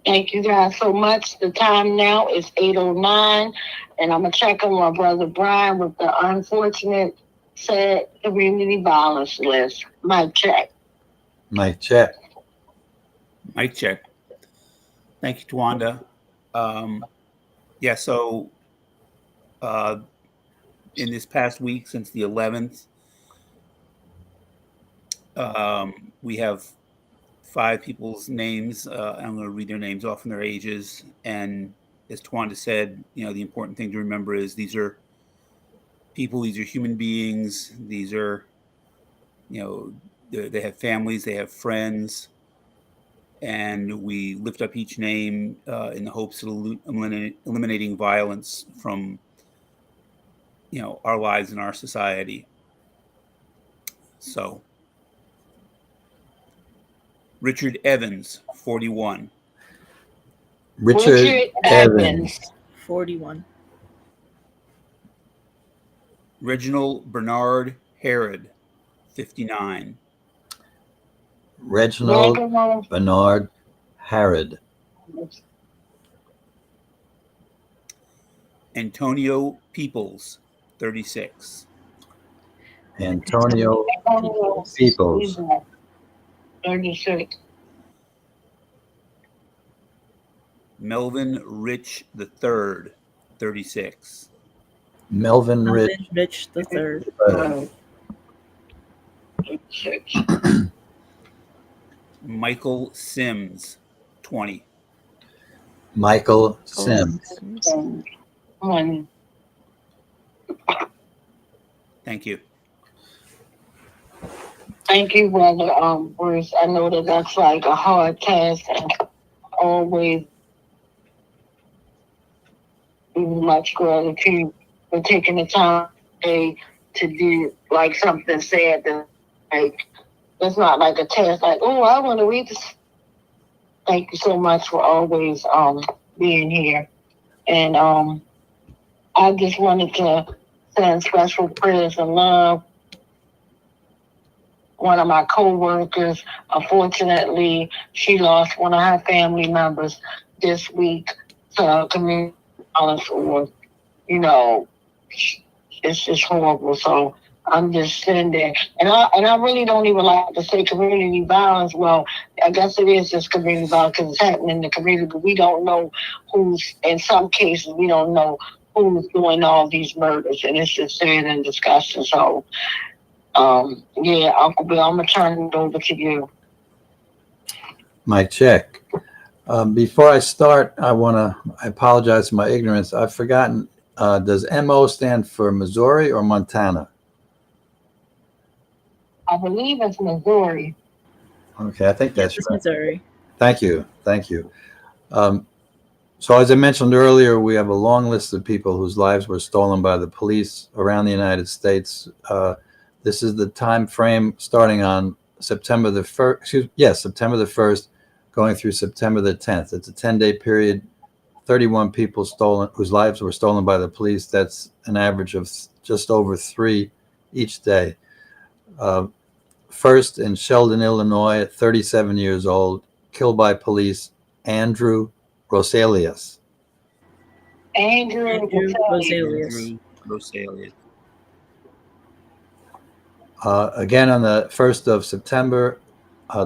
Thank you guys so much. The time now is 8:09, and I'm going to check on my brother Brian with the unfortunate, sad community violence list. Mic check. Mic check. Mic check. Thank you, Tawanda. Yeah, so in this past week, since the 11th, we have 5 people's names. I'm going to read their names off and their ages. And as Tawanda said, the important thing to remember is these are people, these are human beings, these are, they have families, they have friends, and we lift up each name in the hopes of eliminating violence from, our lives and our society. So, Richard Evans, 41. Richard Evans. 41. Reginald Bernard Herod, 59. Reginald Bernard Harrod. Antonio Peoples, 36. Antonio Peoples. 36. Melvin Rich III, 36. Melvin Rich III. 36. Michael Sims, 20. Michael Sims. 20. Thank you. Thank you, brother Bruce. I know that that's like a hard task, and always much gratitude for taking the time to do like something sad. That like it's not like a test. Like, oh, I want to read this. Thank you so much for always being here, and I just wanted to send special prayers and love. One of my co-workers, unfortunately, she lost one of her family members this week to community violence, or, it's just horrible. So I'm just sitting there, and I really don't even like to say community violence. Well, I guess it is just community violence because it's happening in the community, but we don't know who's, in some cases, we don't know who's doing all these murders, and it's just sad and disgusting. So, yeah, Uncle Bill, I'm going to turn it over to you. Mic check. Before I start, I apologize for my ignorance. I've forgotten, does MO stand for Missouri or Montana? I believe it's Missouri. Okay, I think that's right. Missouri. Thank you. So as I mentioned earlier, we have a long list of people whose lives were stolen by the police around the United States. This is the time frame starting on September the 1st, September the 1st, going through September the 10th. It's a 10-day period, 31 people stolen, whose lives were stolen by the police. That's an average of just over 3 each day. First in Sheldon, Illinois, at 37 years old, killed by police, Andrew Roselius. Andrew Roselius. Andrew Roselius. Again on the 1st of September,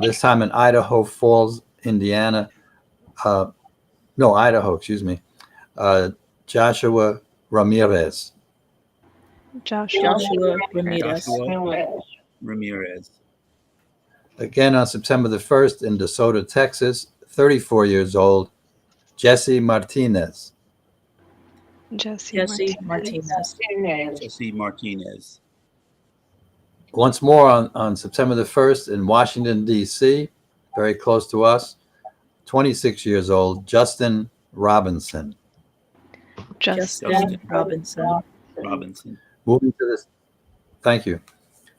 this time in Idaho Falls, Indiana. Idaho, excuse me. Joshua Ramirez. Joshua Ramirez. Joshua Ramirez. Again on September the 1st in DeSoto, Texas, 34 years old, Jesse Martinez. Jesse Martinez. Jesse Martinez. Once more on September the 1st in Washington, D.C., very close to us, 26 years old, Justin Robinson. Justin Robinson. Moving to this, thank you.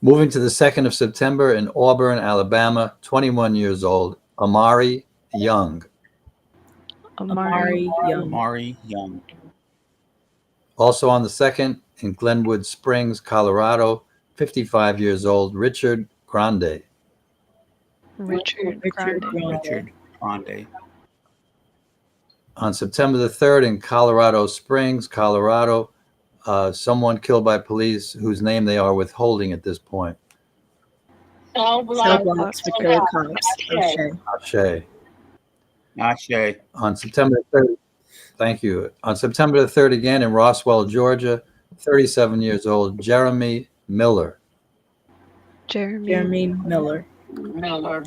Moving to the 2nd of September in Auburn, Alabama, 21 years old, Amari Young. Amari Young. Also on the 2nd in Glenwood Springs, Colorado, 55 years old, Richard Grande. Richard Grande. On September the 3rd in Colorado Springs, Colorado, someone killed by police whose name they are withholding at this point. Cell blocks for killer cops. Ashe. On September the 3rd, thank you. On September the 3rd again in Roswell, Georgia, 37 years old, Jeremy Miller. Jeremy Miller.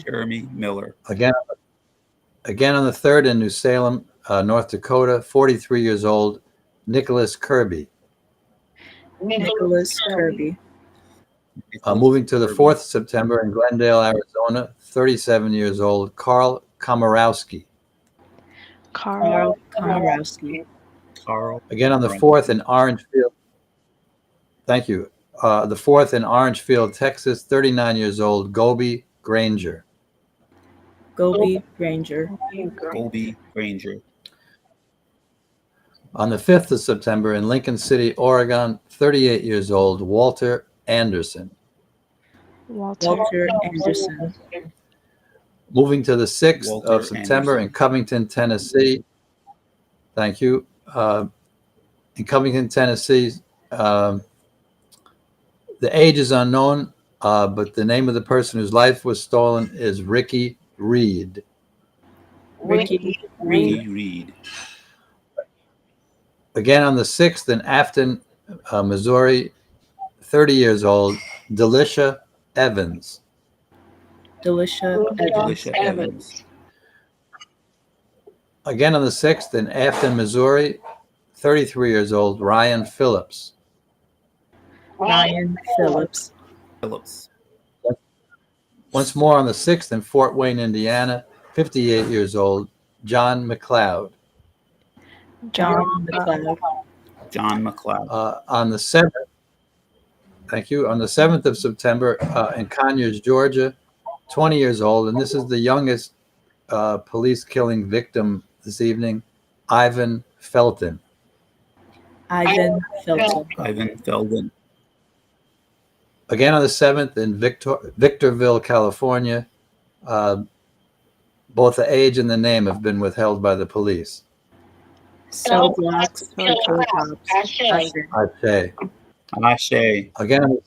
Jeremy Miller. Again on the 3rd in New Salem, North Dakota, 43 years old, Nicholas Kirby. Nicholas Kirby. Moving to the 4th of September in Glendale, Arizona, 37 years old, Carl Komorowski. Carl Komorowski. Again on the 4th in Orangefield. Thank you. The 4th in Orangefield, Texas, 39 years old, Gobi Granger. Gobi Granger. On the 5th of September in Lincoln City, Oregon, 38 years old, Walter Anderson. Walter Anderson. Moving to the 6th of September in Covington, Tennessee. Thank you. In Covington, Tennessee, the age is unknown, but the name of the person whose life was stolen is Ricky Reed. Ricky Reed. Again on the 6th in Afton, Missouri, 30 years old, Delisha Evans. Delisha Evans. Again on the 6th in Afton, Missouri, 33 years old, Ryan Phillips. Ryan Phillips. Once more on the 6th in Fort Wayne, Indiana, 58 years old, John McLeod. John McLeod. On the 7th, thank you. On the 7th of September in Conyers, Georgia, 20 years old, and this is the youngest police killing victim this evening, Ivan Felton. Ivan Felton. Again on the 7th in Victorville, California, both the age and the name have been withheld by the police. Cell blocks for killer cops. Ashe. Again on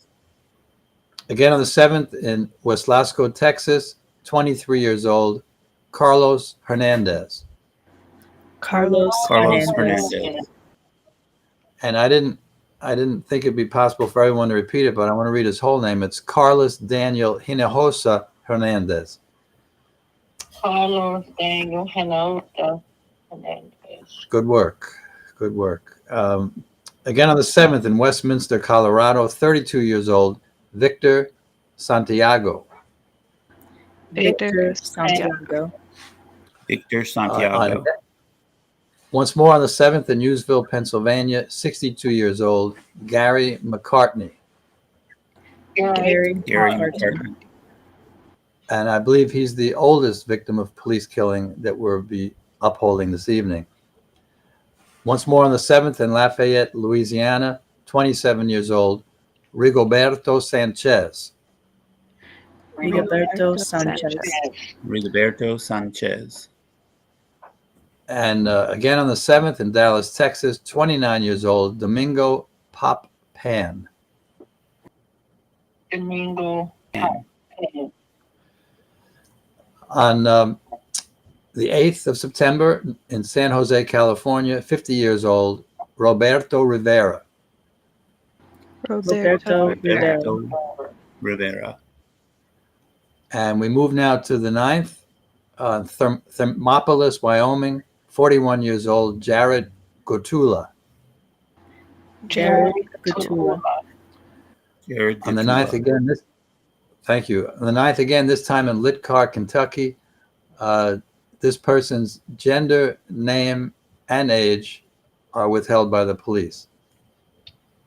the 7th in Westlasco, Texas, 23 years old, Carlos Hernandez. Carlos Hernandez. And I didn't think it'd be possible for everyone to repeat it, but I want to read his whole name. It's Carlos Daniel Hinojosa Hernandez. Carlos Daniel Hinojosa Hernandez. Good work. Again on the 7th in Westminster, Colorado, 32 years old, Victor Santiago. Victor Santiago. Once more on the 7th in Newsville, Pennsylvania, 62 years old, Gary McCartney. Gary Gary McCartney. McCartney. And I believe he's the oldest victim of police killing that we'll be upholding this evening. Once more on the 7th in Lafayette, Louisiana, 27 years old, Rigoberto Sanchez. Rigoberto Sanchez. Rigoberto Sanchez. And again on the 7th in Dallas, Texas, 29 years old, Domingo Pop Pan. Domingo Pop Pan. On the 8th of September in San Jose, California, 50 years old, Roberto Rivera. Roberto Rivera. And we move now to the 9th, Thermopolis, Wyoming, 41 years old, Jared Gotula. Jared Gotula. On the 9th again, thank you. On the 9th again, this time in Litcar, Kentucky, this person's gender, name, and age are withheld by the police.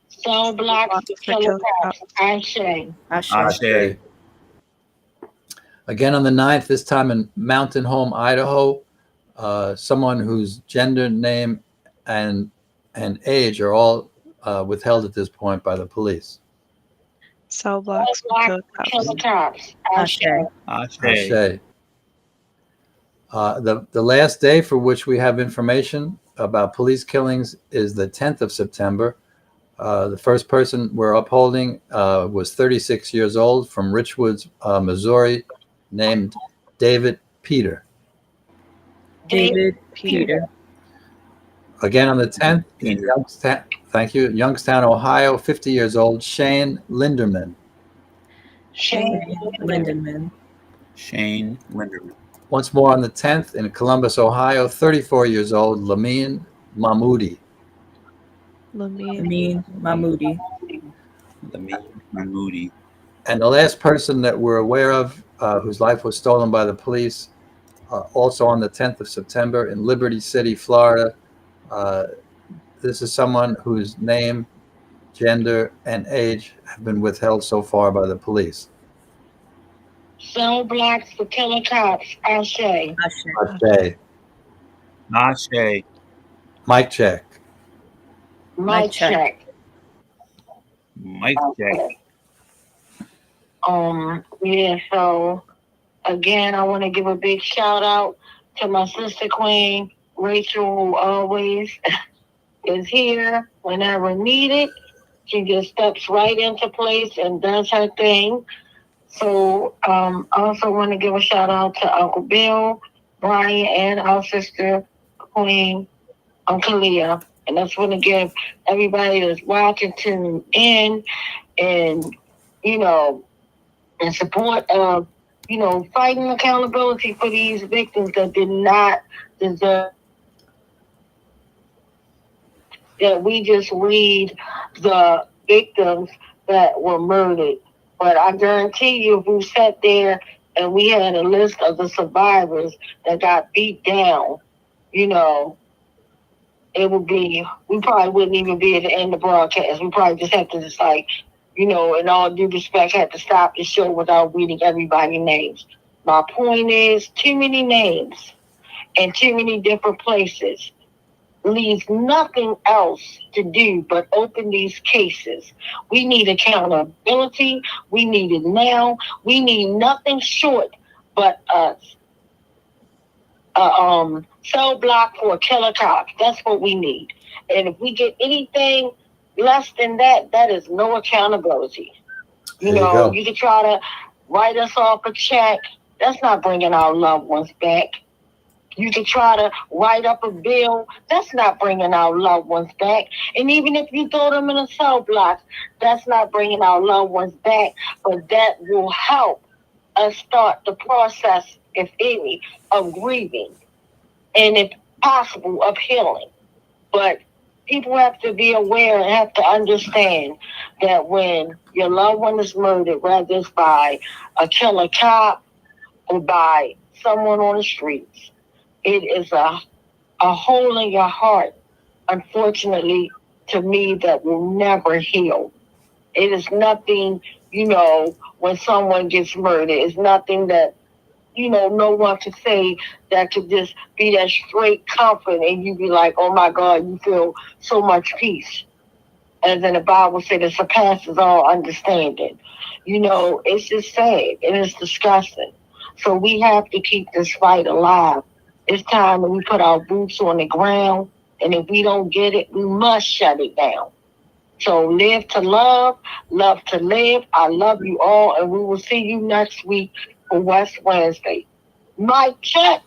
Cell blocks for killer cops. Ashe. Again on the 9th, this time in Mountain Home, Idaho, someone whose gender, name, and age are all withheld at this point by the police. Cell blocks for killer cops. Ashe. Ashe. The last day for which we have information about police killings is the 10th of September. The first person we're upholding was 36 years old from Richwoods, Missouri, named David Peter. David Peter. Again on the 10th, in Youngstown, thank you, Youngstown, Ohio, 50 years old, Shane Linderman. Shane Linderman. Once more on the 10th in Columbus, Ohio, 34 years old, Lamine Mahmoudi. Lamine Mahmoudi. And the last person that we're aware of whose life was stolen by the police, also on the 10th of September in Liberty City, Florida. This is someone whose name, gender, and age have been withheld so far by the police. Cell blocks for killer cops. Ashe. Ashe. Mic check. Mic check. Yeah, so again, I want to give a big shout out to my sister queen, Rachel, who always is here whenever needed. She just steps right into place and does her thing. So I also want to give a shout out to Uncle Bill, Brian, and our sister queen, Uncle Leah. And I just want to give everybody that's watching tune in and, in support of, fighting accountability for these victims that did not deserve. That we just read the victims that were murdered. But I guarantee you, if we sat there and we had a list of the survivors that got beat down, it would be, we probably wouldn't even be able to end the broadcast. We probably just have to in all due respect, have to stop the show without reading everybody's names. My point is, too many names and too many different places leaves nothing else to do but open these cases. We need accountability. We need it now. We need nothing short but cell block for a killer cop. That's what we need. And if we get anything less than that, that is no accountability. You can try to write us off a check. That's not bringing our loved ones back. You can try to write up a bill. That's not bringing our loved ones back. And even if you throw them in a cell block, that's not bringing our loved ones back. But that will help us start the process, if any, of grieving and, if possible, of healing. But people have to be aware and have to understand that when your loved one is murdered, whether it's by a killer cop or by someone on the streets, it is a a hole in your heart, unfortunately, to me, that will never heal. It is nothing, when someone gets murdered, it's nothing that, no one can say that could just be that straight comfort and you be like, oh my God, you feel so much peace. As in the Bible said, it surpasses all understanding. It's just sad and it's disgusting. So we have to keep this fight alive. It's time that we put our boots on the ground, and if we don't get it, we must shut it down. So live to love to live. I love you all, and we will see you next week for West Wednesday. Mic check.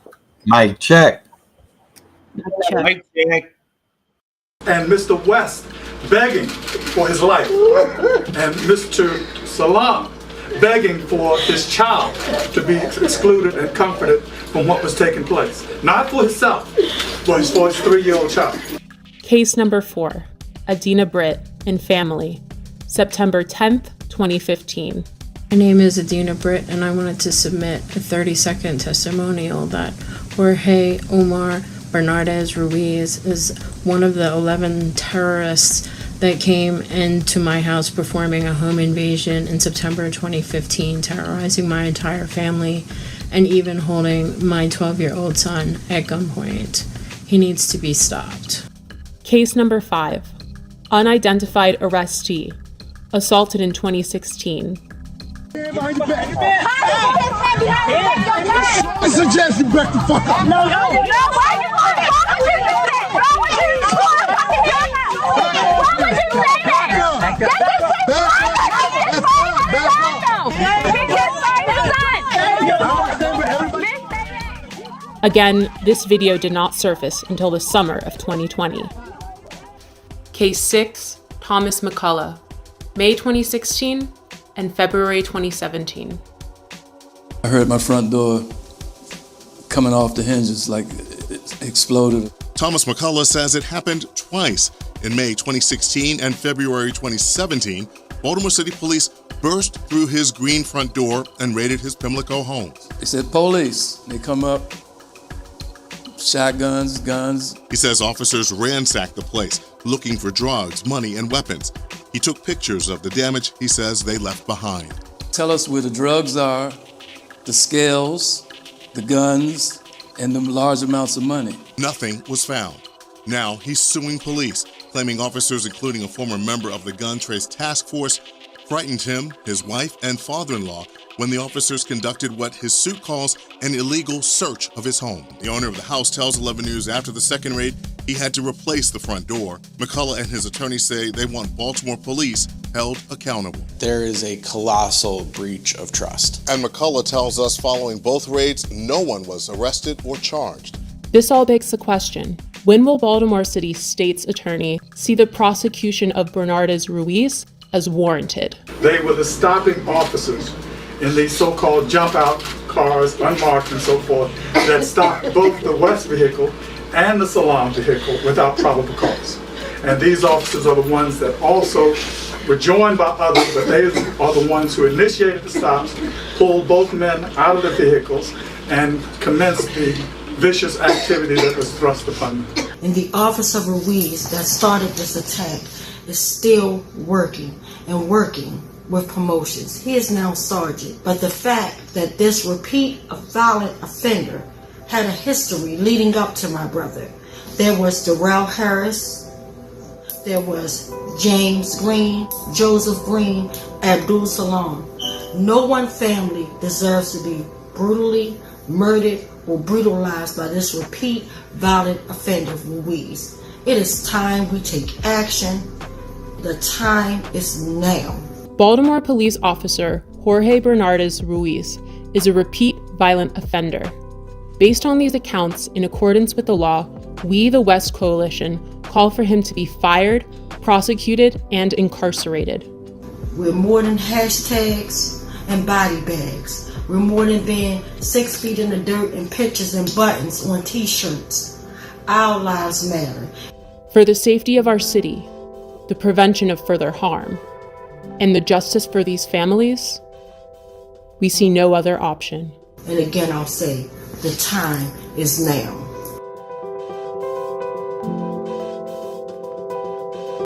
Mic check. Mic check. And Mr. West begging for his life, and Mr. Salam begging for his child to be excluded and comforted from what was taking place. Not for himself, but for his 3-year-old child. Case number 4, Adina Britt and family, September 10th, 2015. My name is Adina Britt, and I wanted to submit a 30-second testimonial that Jorge Omar Bernardez Ruiz is one of the 11 terrorists that came into my house performing a home invasion in September 2015, terrorizing my entire family and even holding my 12-year-old son at gunpoint. He needs to be stopped. Case number 5, unidentified arrestee, assaulted in 2016. I suggest you back the fuck up. No, why you Again, this video did not surface until the summer of 2020. Case 6, Thomas McCullough, May 2016 and February 2017. I heard my front door coming off the hinges like it exploded. Thomas McCullough says it happened twice. In May 2016 and February 2017, Baltimore City Police burst through his green front door and raided his Pimlico home. They said police. They come up, shotguns, guns. He says officers ransacked the place, looking for drugs, money, and weapons. He took pictures of the damage he says they left behind. Tell us where the drugs are, the scales, the guns, and the large amounts of money. Nothing was found. Now he's suing police, claiming officers, including a former member of the Gun Trace Task Force, frightened him, his wife, and father-in-law when the officers conducted what his suit calls an illegal search of his home. The owner of the house tells 11 News after the second raid, he had to replace the front door. McCullough and his attorney say they want Baltimore police held accountable. There is a colossal breach of trust. And McCullough tells us following both raids, no one was arrested or charged. This all begs the question, when will Baltimore City State's attorney see the prosecution of Bernardez Ruiz as warranted? They were the stopping officers in these so-called jump-out cars, unmarked and so forth, that stopped both the West vehicle and the Salam vehicle without probable cause. And these officers are the ones that also were joined by others, but they are the ones who initiated the stops, pulled both men out of the vehicles, and commenced the vicious activity that was thrust upon them. And the Officer Ruiz that started this attack is still working with promotions. He is now sergeant. But the fact that this repeat violent offender had a history leading up to my brother. There was Darrell Harris, there was James Green, Joseph Green, Abdul Salam. No one family deserves to be brutally murdered or brutalized by this repeat violent offender Ruiz. It is time we take action. The time is now. Baltimore police officer Jorge Bernardez Ruiz is a repeat violent offender. Based on these accounts, in accordance with the law, we, the West Coalition, call for him to be fired, prosecuted, and incarcerated. We're more than hashtags and body bags. We're more than being 6 feet in the dirt and pictures and buttons on t-shirts. Our lives matter. For the safety of our city, the prevention of further harm, and the justice for these families, we see no other option. And again, I'll say, the time is now.